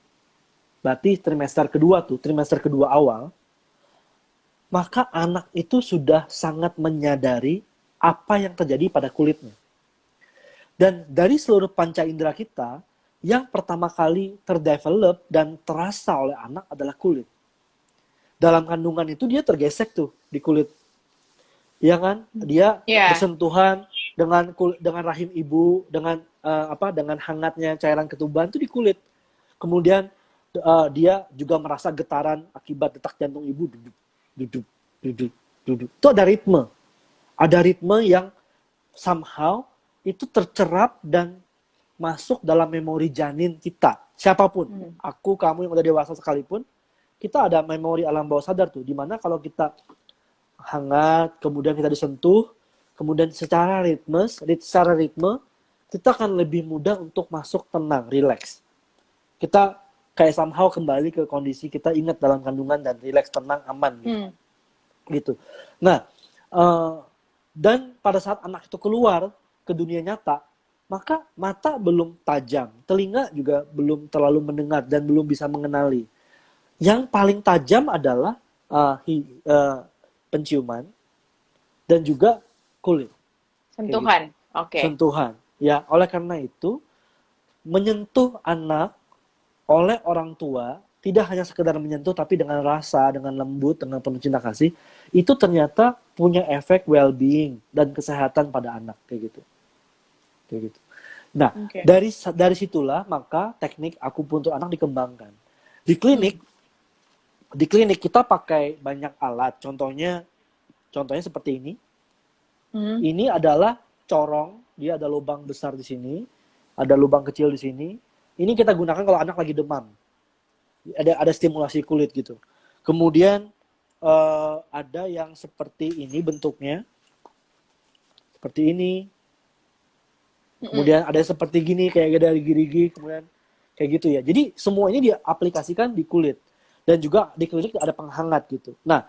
berarti trimester kedua awal, maka anak itu sudah sangat menyadari apa yang terjadi pada kulitnya. Dan dari seluruh panca indera kita, yang pertama kali terdevelop dan terasa oleh anak adalah kulit. Dalam kandungan itu dia tergesek tuh di kulit. Ya kan? Dia bersentuhan dengan rahim ibu, dengan hangatnya cairan ketuban itu di kulit. Kemudian dia juga merasa getaran akibat detak jantung ibu, duduk. Itu ada ritme. Ada ritme yang somehow itu tercerap dan masuk dalam memori janin kita. Siapapun, aku, kamu yang udah dewasa sekalipun, kita ada memori alam bawah sadar tuh, dimana kalau kita hangat, kemudian kita disentuh, kemudian secara ritme, kita akan lebih mudah untuk masuk tenang, relax. Kita kayak somehow kembali ke kondisi kita ingat dalam kandungan dan relax, tenang, aman gitu. Nah, dan pada saat anak itu keluar ke dunia nyata, maka mata belum tajam, telinga juga belum terlalu mendengar dan belum bisa mengenali. Yang paling tajam adalah penciuman dan juga kulit. Sentuhan. Oke. Sentuhan. Ya, oleh karena itu menyentuh anak oleh orang tua tidak hanya sekedar menyentuh tapi dengan rasa, dengan lembut, dengan penuh cinta kasih, itu ternyata punya efek well-being dan kesehatan pada anak kayak gitu. Kayak gitu. Nah, Oke. dari situlah maka teknik akupuntur anak dikembangkan. Di klinik kita pakai banyak alat. Contohnya seperti ini. Hmm. Ini adalah corong, dia ada lubang besar di sini, ada lubang kecil di sini. Ini kita gunakan kalau anak lagi demam. Ada stimulasi kulit gitu. Kemudian ada yang seperti ini bentuknya, seperti ini. Kemudian ada seperti gini, kayak ada gerigi, kemudian kayak gitu ya. Jadi semua ini diaplikasikan di kulit dan juga di klinik ada penghangat gitu. Nah,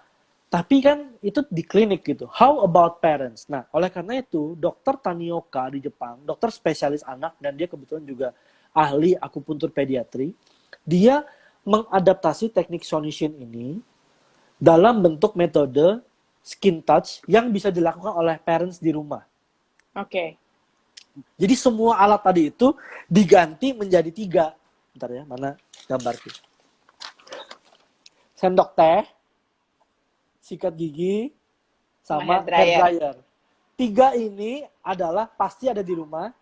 tapi kan itu di klinik gitu. How about parents? Nah, oleh karena itu, Dokter Tanioka di Jepang, dokter spesialis anak dan dia kebetulan juga ahli akupuntur pediatri, dia mengadaptasi teknik Shonishin ini dalam bentuk metode skin touch yang bisa dilakukan oleh parents di rumah. Oke. Jadi semua alat tadi itu diganti menjadi 3. Bentar ya, mana gambarku. Sendok teh, sikat gigi, sama hair dryer. 3 ini adalah pasti ada di rumah,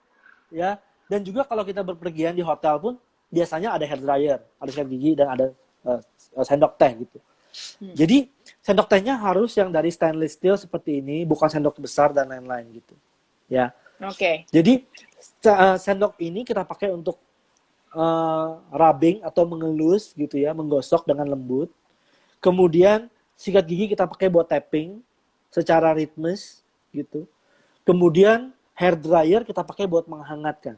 ya. Dan juga kalau kita berpergian di hotel pun biasanya ada hair dryer, ada sikat gigi dan ada sendok teh gitu. Jadi sendok tehnya harus yang dari stainless steel seperti ini, bukan sendok besar dan lain-lain gitu. Ya. Oke. Jadi sendok ini kita pakai untuk rubbing atau mengelus gitu ya, menggosok dengan lembut. Kemudian sikat gigi kita pakai buat tapping secara ritmis gitu. Kemudian hair dryer kita pakai buat menghangatkan.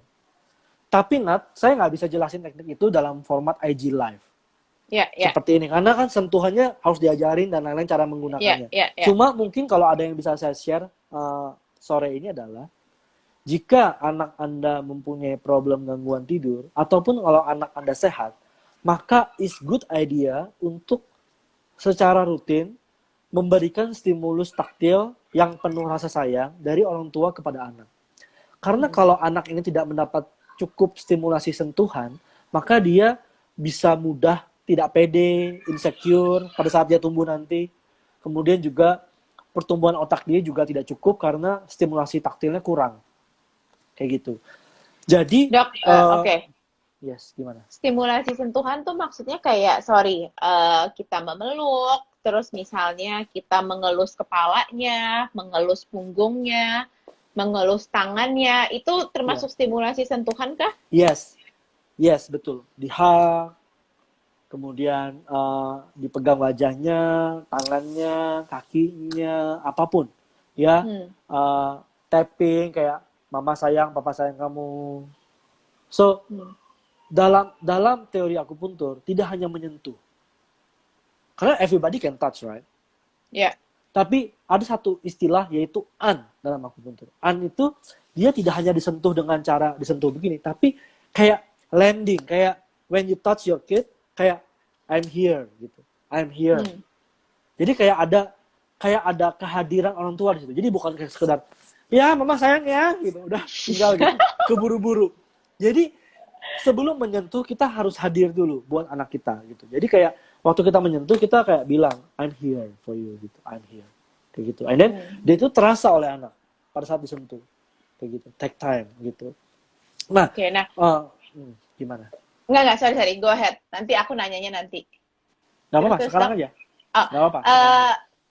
Tapi saya nggak bisa jelasin teknik itu dalam format IG Live. Ya. Seperti ini. Karena kan sentuhannya harus diajarin dan lain-lain cara menggunakannya. Ya. Cuma mungkin kalau ada yang bisa saya share sore ini adalah, jika anak Anda mempunyai problem gangguan tidur, ataupun kalau anak Anda sehat, maka is good idea untuk secara rutin memberikan stimulus taktil yang penuh rasa sayang dari orang tua kepada anak. Karena kalau anak ini tidak mendapat cukup stimulasi sentuhan, maka dia bisa mudah tidak pede, insecure pada saat dia tumbuh nanti. Kemudian juga pertumbuhan otak dia juga tidak cukup karena stimulasi taktilnya kurang. Kayak gitu. Jadi, Dok, oke. Yes, gimana? Stimulasi sentuhan tuh maksudnya kayak, kita memeluk, terus misalnya kita mengelus kepalanya, mengelus punggungnya, mengelus tangannya, itu termasuk stimulasi sentuhan kah? Yes, betul. Dihak, kemudian dipegang wajahnya, tangannya, kakinya, apapun, ya. Tapping kayak mama sayang, papa sayang kamu. So, dalam teori akupuntur tidak hanya menyentuh, karena everybody can touch, right? Ya. Tapi ada satu istilah yaitu an dalam akupuntur. An itu dia tidak hanya disentuh dengan cara disentuh begini, tapi kayak landing, kayak when you touch your kid, kayak I'm here gitu, I'm here. Jadi kayak ada kehadiran orang tua di situ. Jadi bukan kayak sekedar ya mama sayang ya gitu, udah tinggal gitu, keburu-buru. Jadi sebelum menyentuh kita harus hadir dulu buat anak kita gitu. Jadi kayak waktu kita menyentuh kita kayak bilang I'm here for you gitu, I'm here kayak gitu. And then dia itu terasa oleh anak pada saat disentuh kayak gitu, take time gitu. Nah, gimana? Enggak, sorry, go ahead. Nanti aku nanyanya nanti. Gak apa-apa, sekarang aja. Gak apa-apa.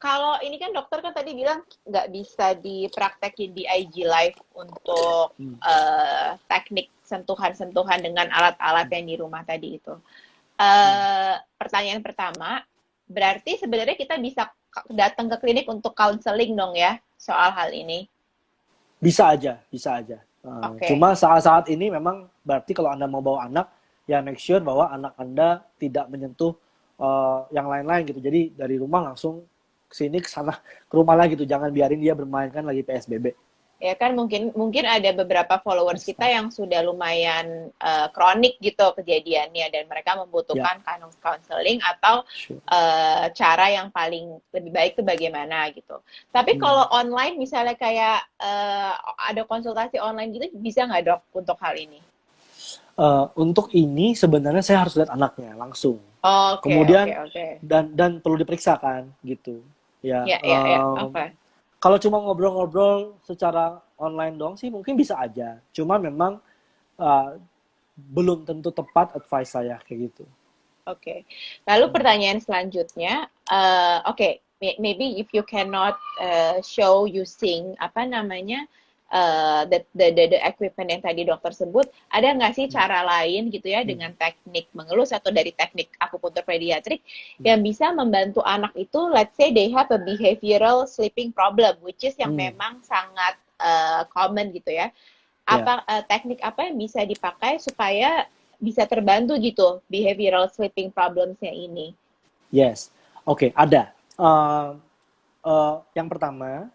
Kalau ini kan dokter kan tadi bilang nggak bisa dipraktekin di IG Live untuk teknik sentuhan-sentuhan dengan alat-alat yang di rumah tadi itu. Pertanyaan pertama, berarti sebenarnya kita bisa datang ke klinik untuk counseling dong ya soal hal ini? Bisa aja. Okay. Cuma saat ini memang berarti kalau Anda mau bawa anak, ya make sure bahwa anak Anda tidak menyentuh yang lain-lain gitu. Jadi dari rumah langsung kesini kesana ke rumah lagi gitu, jangan biarin dia bermain kan lagi PSBB. Ya kan mungkin ada beberapa followers kita yang sudah lumayan kronik gitu kejadiannya dan mereka membutuhkan counseling atau cara yang paling lebih baik itu bagaimana gitu. Tapi kalau online misalnya kayak ada konsultasi online gitu, bisa nggak dok untuk hal ini? Untuk ini sebenarnya saya harus lihat anaknya langsung. Oke, oke, Kemudian oke. dan perlu diperiksa kan gitu. Ya, Ya, ya, ya. Oke. kalau cuma ngobrol-ngobrol secara online dong sih mungkin bisa aja. Cuma memang uh, belum tentu tepat advice saya kayak gitu. Oke. Lalu Hmm. pertanyaan selanjutnya, oke, maybe if you cannot show using apa namanya the equipment yang tadi dokter sebut, ada nggak sih cara lain gitu ya Hmm. dengan teknik mengelus atau dari teknik akupuntur pediatrik Hmm. yang bisa membantu anak itu, let's say they have a behavioral sleeping problem, which is yang Hmm. memang sangat common gitu ya. Ya, Teknik apa yang bisa dipakai supaya bisa terbantu gitu behavioral sleeping problems-nya ini? yes. Oke, ada. Yang pertama,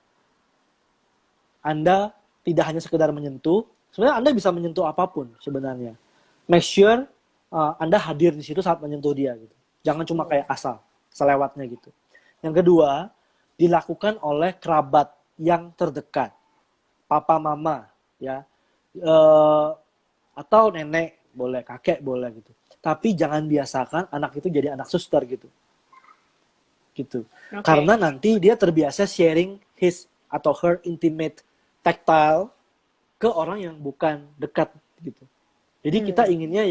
Anda tidak hanya sekedar menyentuh, sebenarnya Anda bisa menyentuh apapun sebenarnya. Make sure Anda hadir di situ saat menyentuh dia gitu. Jangan cuma kayak asal, selewatnya gitu. Yang kedua, dilakukan oleh kerabat yang terdekat. Papa, mama, ya. Atau nenek boleh, kakek boleh gitu. Tapi jangan biasakan anak itu jadi anak suster gitu. Gitu. Oke. Karena nanti dia terbiasa sharing his atau her intimate tactile ke orang yang bukan dekat gitu. Jadi kita inginnya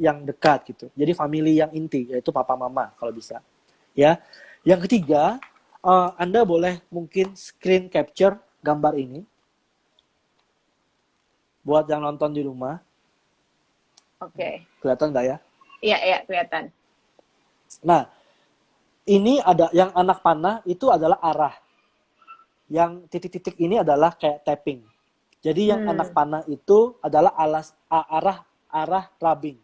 yang dekat gitu. Jadi family yang inti yaitu papa mama kalau bisa. Ya. Yang ketiga, Anda boleh mungkin screen capture gambar ini buat yang nonton di rumah. Oke. Kelihatan nggak ya? Iya, iya, kelihatan. Nah, ini ada yang anak panah itu adalah arah. Yang titik-titik ini adalah kayak tapping. Jadi yang anak panah itu adalah arah rubbing.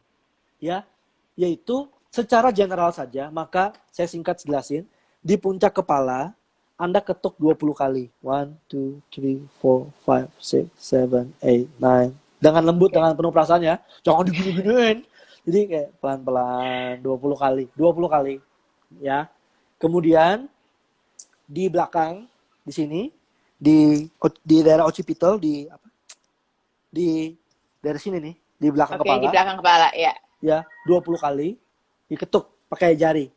Ya, yaitu secara general saja, maka saya singkat jelasin, di puncak kepala Anda ketuk 20 kali. 1 2 3 4 5 6 7 8 9 dengan lembut, Oke. dengan penuh perasaan ya. Jangan digini-giniin. Jadi kayak pelan-pelan 20 kali, 20 kali ya. Kemudian di belakang di sini di daerah occipital di daerah sini nih, di belakang Oke, di kepala belakang kepala, ya. ya, 20 kali diketuk pakai jari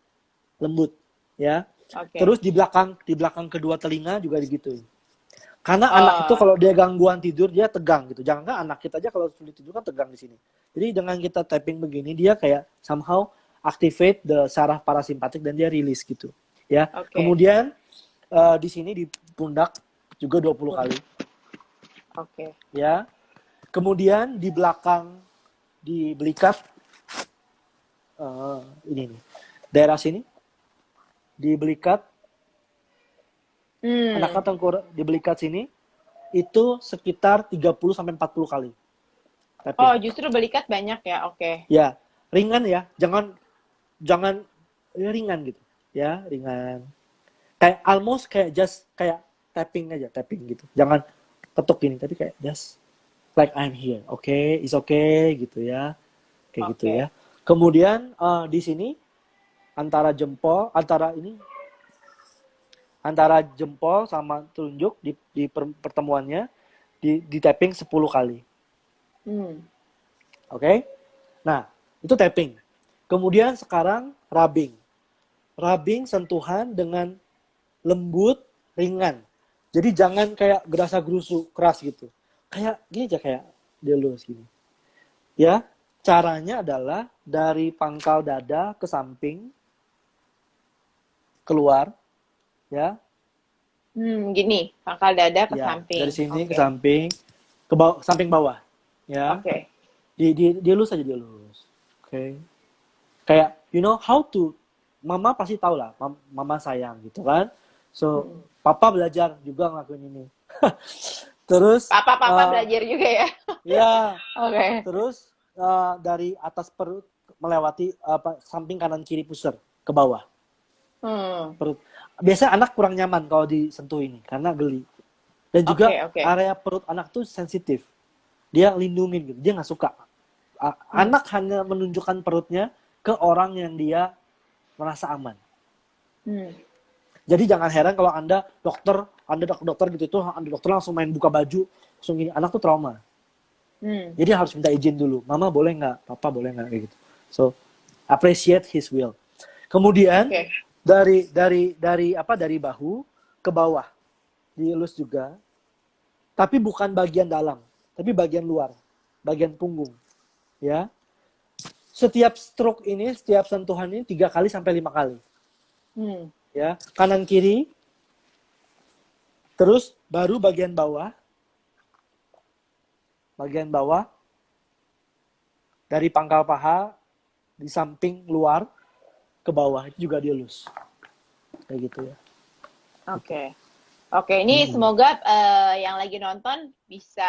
lembut ya. Oke. Terus di belakang kedua telinga juga digituin. Karena Oh, anak itu kalau dia gangguan tidur dia tegang gitu. Jangan kan anak kita aja kalau sulit tidur kan tegang di sini. Jadi dengan kita tapping begini dia kayak somehow activate the saraf parasimpatik dan dia rilis gitu. Ya. oke. Kemudian di sini di pundak juga 20 kali Oke. ya. Kemudian di belakang di belikat ini nih. Daerah sini di belikat anak tengkorak di belikat sini itu sekitar 30 sampai 40 kali. Tapping. Oh, justru belikat banyak ya. Oke. Ya, ringan ya. Jangan ya ringan gitu. Ya, ringan. Kayak almost kayak just kayak tapping aja, tapping gitu. Jangan ketuk gini, tapi kayak just like I'm here. Oke, it's okay gitu ya. Kayak gitu Oke. ya. Kemudian di sini antara jempol sama telunjuk di pertemuannya di tapping 10 kali. Oke? Nah, itu tapping. Kemudian sekarang rubbing. Rubbing sentuhan dengan lembut, ringan. Jadi jangan kayak gerasa gerusu keras gitu. Kayak gini aja, kayak dilus gini. Ya, caranya adalah dari pangkal dada ke samping keluar, ya. Gini, pangkal dada ke Ya, samping. dari sini Oke. ke samping, ke bawah, samping bawah, ya. Oke. Dilus aja, dilus. Oke. Kayak you know how to, mama pasti tahu lah, mama sayang gitu kan. So, papa belajar juga ngelakuin ini. Terus Papa belajar juga ya. ya, Oke. terus dari atas perut melewati samping kanan kiri pusar ke bawah. Perut. Biasanya anak kurang nyaman kalau disentuh ini karena geli. Dan juga Oke. area perut anak tuh sensitif. Dia lindungin gitu. Dia nggak suka. Anak hanya menunjukkan perutnya ke orang yang dia merasa aman. Jadi jangan heran kalau Anda dokter gitu tuh, Anda dokter langsung main buka baju, langsung gini, anak tuh trauma. Jadi harus minta izin dulu. Mama boleh nggak? Papa boleh nggak? Kayak gitu. So, Appreciate his will. Kemudian Oke. dari bahu ke bawah dielus juga, tapi bukan bagian dalam, tapi bagian luar, bagian punggung, ya. Setiap stroke ini, setiap sentuhan ini 3 kali sampai 5 kali, ya. Kanan kiri, terus baru bagian bawah, dari pangkal paha di samping luar ke bawah itu juga dielus, kayak gitu ya. Oke, ini semoga yang lagi nonton bisa,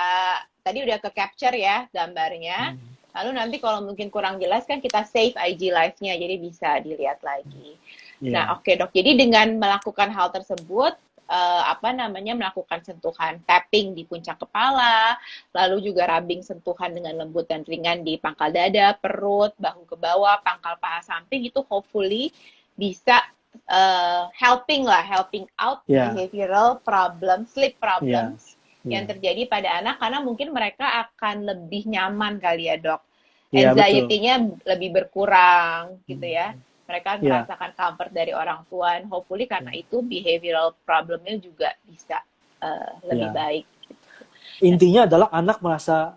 tadi udah ke capture ya gambarnya. Lalu nanti kalau mungkin kurang jelas kan kita save IG live-nya, jadi bisa dilihat lagi. Nah, oke dok. Jadi dengan melakukan hal tersebut, melakukan sentuhan tapping di puncak kepala, lalu juga rubbing sentuhan dengan lembut dan ringan di pangkal dada, perut, bahu ke bawah, pangkal paha samping, itu hopefully bisa helping out behavioral problem, sleep problems yang terjadi pada anak, karena mungkin mereka akan lebih nyaman kali ya dok, anxiety-nya lebih berkurang gitu ya, mereka merasakan comfort dari orang tua, and hopefully karena itu behavioral problemnya juga bisa lebih baik gitu. Intinya adalah anak merasa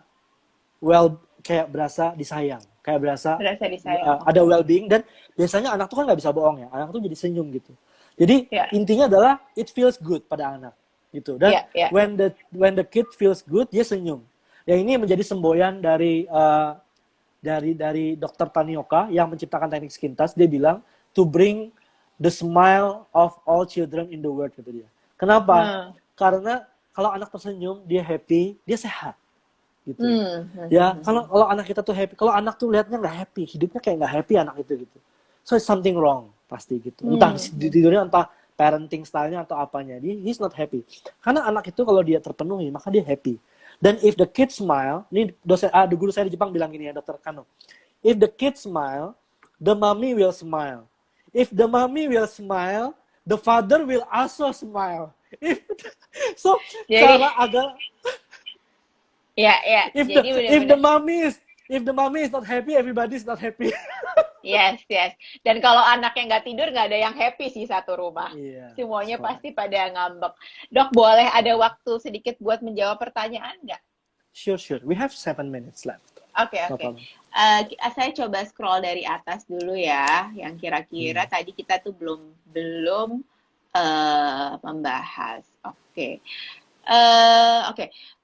kayak berasa disayang, kayak berasa disayang. Ada well-being, dan biasanya anak tuh kan nggak bisa bohong ya, anak tuh jadi senyum gitu. Jadi intinya adalah it feels good pada anak gitu, dan when the kid feels good, dia senyum. Yang ini menjadi semboyan dari Dr. Tanioka yang menciptakan teknik skin touch. Dia bilang to bring the smile of all children in the world, gitu dia. Kenapa? Karena kalau anak tersenyum, dia happy, dia sehat. Gitu. Ya, kalau anak kita tuh happy, kalau anak tuh lihatnya nggak happy, hidupnya kayak nggak happy anak itu gitu. So it's something wrong pasti gitu. Entah tidurnya, entah parenting style-nya atau apanya, he's not happy. Karena anak itu kalau dia terpenuhi, maka dia happy. Dan if the kid smile, ini guru saya di Jepang bilang gini ya, Dr. Kano. If the kid smile, the mommy will smile. If the mommy will smile, the father will also smile. So cara agak if the mommy is not happy, everybody is not happy. Yes. Dan kalau anaknya nggak tidur, nggak ada yang happy sih satu rumah. Semuanya pasti pada ngambek. Dok, boleh ada waktu sedikit buat menjawab pertanyaan nggak? Sure. We have 7 minutes left. Oke. Saya coba scroll dari atas dulu ya, yang kira-kira tadi kita tuh belum membahas. Oke.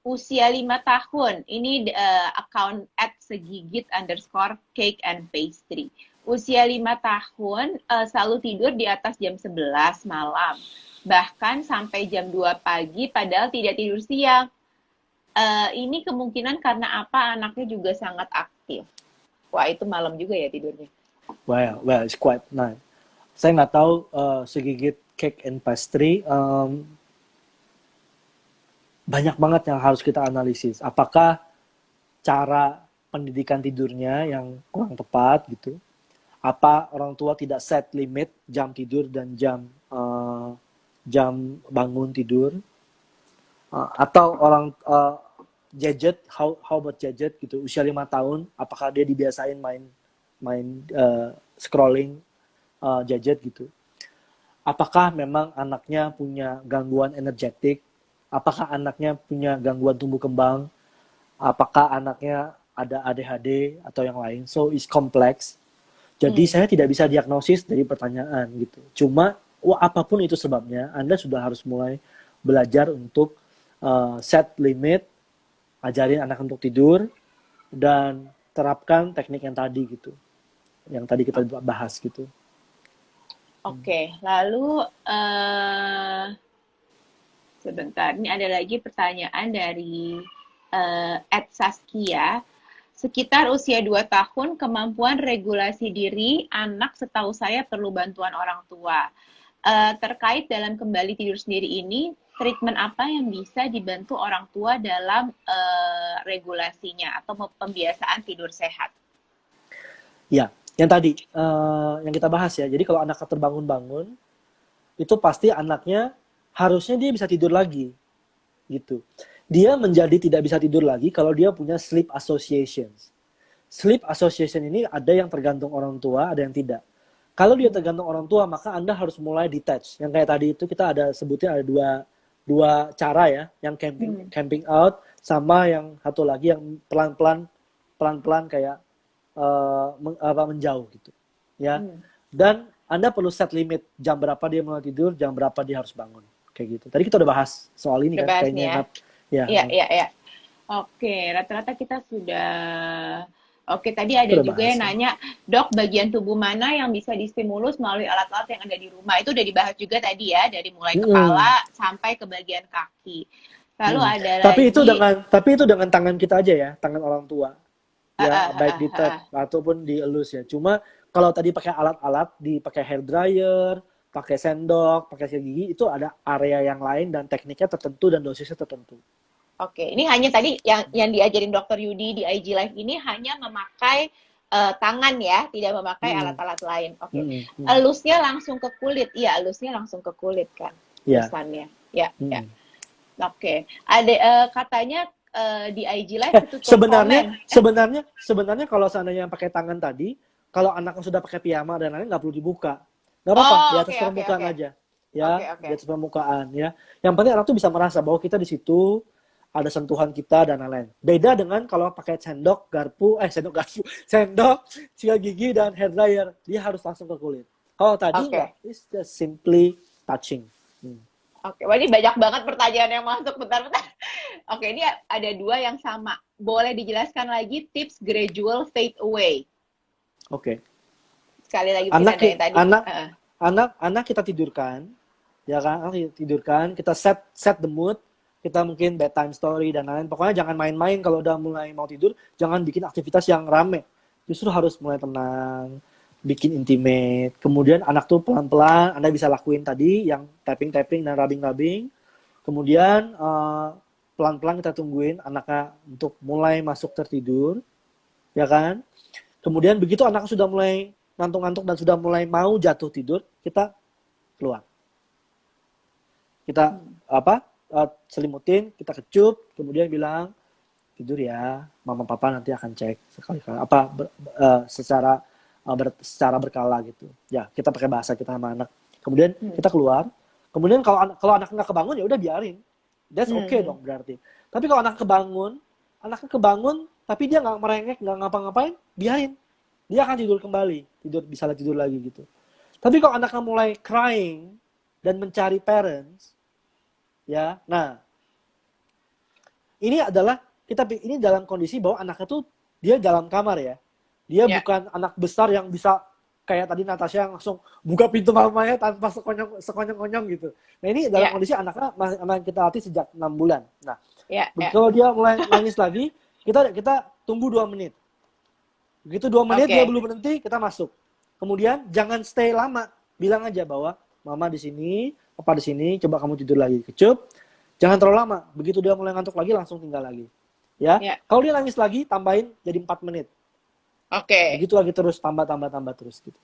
Usia 5 tahun. Ini account @segigit_cake and pastry. Usia 5 tahun selalu tidur di atas jam 11 malam. Bahkan sampai jam 2 pagi padahal tidak tidur siang. Ini kemungkinan karena apa? Anaknya juga sangat aktif. Wah, itu malam juga ya tidurnya. Well, it's quite nice. Saya nggak tahu Segigit Cake and Pastry. Banyak banget yang harus kita analisis. Apakah cara pendidikan tidurnya yang kurang tepat gitu? Apa orang tua tidak set limit jam tidur dan jam bangun tidur? Atau orang gadget, how about gadget gitu? Usia 5 tahun, apakah dia dibiasain main scrolling gadget gitu? Apakah memang anaknya punya gangguan energetik? Apakah anaknya punya gangguan tumbuh kembang? Apakah anaknya ada ADHD atau yang lain? So it's complex. Jadi saya tidak bisa diagnosis dari pertanyaan gitu. Cuma apapun itu sebabnya, Anda sudah harus mulai belajar untuk set limit, ajarin anak untuk tidur, dan terapkan teknik yang tadi gitu. Yang tadi kita bahas gitu. Oke, lalu sebentar, ini ada lagi pertanyaan dari @Saskia. Sekitar usia 2 tahun, kemampuan regulasi diri anak setahu saya perlu bantuan orang tua. Terkait dalam kembali tidur sendiri ini, treatment apa yang bisa dibantu orang tua dalam regulasinya atau pembiasaan tidur sehat? Ya, yang tadi, yang kita bahas ya. Jadi kalau anak terbangun-bangun, itu pasti anaknya harusnya dia bisa tidur lagi. Gitu. Dia menjadi tidak bisa tidur lagi kalau dia punya sleep associations. sleep association ini ada yang tergantung orang tua, ada yang tidak. Kalau dia tergantung orang tua, maka Anda harus mulai detach. Yang kayak tadi itu kita ada sebutnya ada dua cara ya, yang camping out sama yang satu lagi yang pelan-pelan kayak menjauh gitu. Ya. Dan Anda perlu set limit jam berapa dia mulai tidur, jam berapa dia harus bangun. Kayak gitu. Tadi kita udah bahas soal ini kan kayaknya. Iya. Oke, rata-rata kita sudah. Oke, tadi ada Udah juga yang nanya, Dok, bagian tubuh mana yang bisa distimulus melalui alat-alat yang ada di rumah? Itu udah dibahas juga tadi ya, dari mulai kepala sampai ke bagian kaki. Lalu ada tapi lagi. Tapi itu dengan tangan kita aja ya, tangan orang tua. Ya, baik di touch ataupun dielus ya. Cuma kalau tadi pakai alat-alat, dipakai hair dryer, pakai sendok, pakai sikat gigi, itu ada area yang lain dan tekniknya tertentu dan dosisnya tertentu. Oke, ini hanya tadi yang diajarin Dokter Yudi di IG Live ini hanya memakai tangan ya, tidak memakai alat-alat lain. Oke, elusnya langsung ke kulit, iya elusnya langsung ke kulit kan, elusannya, ya. Oke, ada katanya di IG Live itu sebenarnya kalau seandainya pakai tangan tadi, kalau anaknya sudah pakai piyama dan lain nggak perlu dibuka, nggak apa-apa di atas permukaan aja, ya di atas permukaan ya. Yang penting anak tuh bisa merasa bahwa kita di situ ada sentuhan kita dan lain-lain. Beda dengan kalau pakai sendok, sikat gigi dan hair dryer, dia harus langsung ke kulit. Kalau tadi it's just simply touching. Oke, wah ini banyak banget pertanyaan yang masuk, bentar-bentar. Oke, ini ada dua yang sama. Boleh dijelaskan lagi tips gradual fade away? Oke. Sekali lagi anak, ada yang tadi. Anak kita tidurkan, ya kan? Tidurkan, kita set the mood, kita mungkin bedtime story dan lain-lain. Pokoknya jangan main-main kalau udah mulai mau tidur, jangan bikin aktivitas yang rame. Justru harus mulai tenang, bikin intimate. Kemudian anak tuh pelan-pelan, Anda bisa lakuin tadi yang tapping-tapping dan rubbing-rubbing. Kemudian pelan-pelan kita tungguin anaknya untuk mulai masuk tertidur, ya kan? Kemudian begitu anak sudah mulai ngantuk-ngantuk dan sudah mulai mau jatuh tidur, kita keluar. Kita selimutin, kita kecup, kemudian bilang tidur ya, mama papa nanti akan cek sekali-kali secara berkala gitu. Ya, kita pakai bahasa kita sama anak. Kemudian kita keluar. Kemudian kalau anak nggak kebangun ya udah biarin. That's okay dong berarti. Tapi kalau anaknya kebangun tapi dia nggak merengek, nggak ngapa-ngapain, biarin. Dia akan tidur kembali, bisa tidur lagi gitu. Tapi kalau anaknya mulai crying dan mencari parents, ya, nah ini dalam kondisi bahwa anaknya tuh dia dalam kamar ya, dia bukan anak besar yang bisa kayak tadi Natasha yang langsung buka pintu mamanya tanpa sekonyong-konyong gitu. Nah ini dalam kondisi anaknya kita latih sejak 6 bulan. Nah kalau dia mulai nangis lagi, kita tunggu 2 menit. Begitu 2 menit dia belum berhenti, kita masuk. Kemudian jangan stay lama, bilang aja bahwa mama di sini, papa di sini, coba kamu tidur lagi, kecup. Jangan terlalu lama. Begitu dia mulai ngantuk lagi, langsung tinggal lagi. Ya. Kalau dia nangis lagi, tambahin jadi 4 menit. Begitu lagi terus, tambah terus gitu.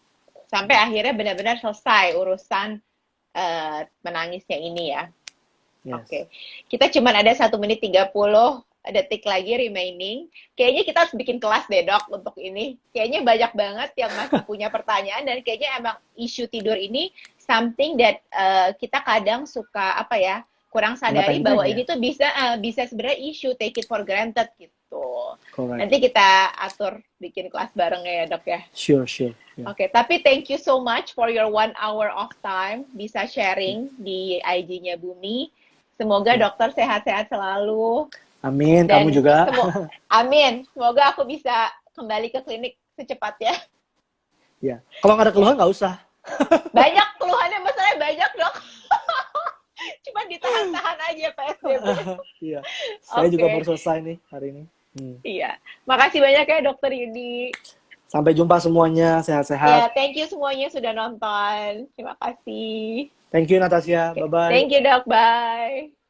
Sampai akhirnya benar-benar selesai urusan menangisnya ini ya. Yes. Kita cuma ada 1 menit 30 detik lagi remaining. Kayaknya kita harus bikin kelas deh dok untuk ini. Kayaknya banyak banget yang masih punya pertanyaan dan kayaknya emang isu tidur ini something that kita kadang suka kurang sadari bahwa ini tuh bisa sebenarnya isu, take it for granted gitu. Correct. Nanti kita atur bikin kelas bareng ya dok ya. Sure. Yeah. Oke, tapi thank you so much for your 1 hour of time bisa sharing di IG-nya Bumi. Semoga dokter sehat-sehat selalu. Amin, dan kamu juga. Amin, semoga aku bisa kembali ke klinik secepatnya. Ya, kalau nggak ada keluhan nggak usah. Banyak keluhannya, masalahnya banyak dok. Cuma ditahan-tahan aja PSBB. Iya, saya juga baru selesai nih hari ini. Iya, makasih banyak ya dokter Yudi. Sampai jumpa semuanya, sehat-sehat. Ya, thank you semuanya sudah nonton. Terima kasih. Thank you Natasha, bye-bye. Thank you dok, bye.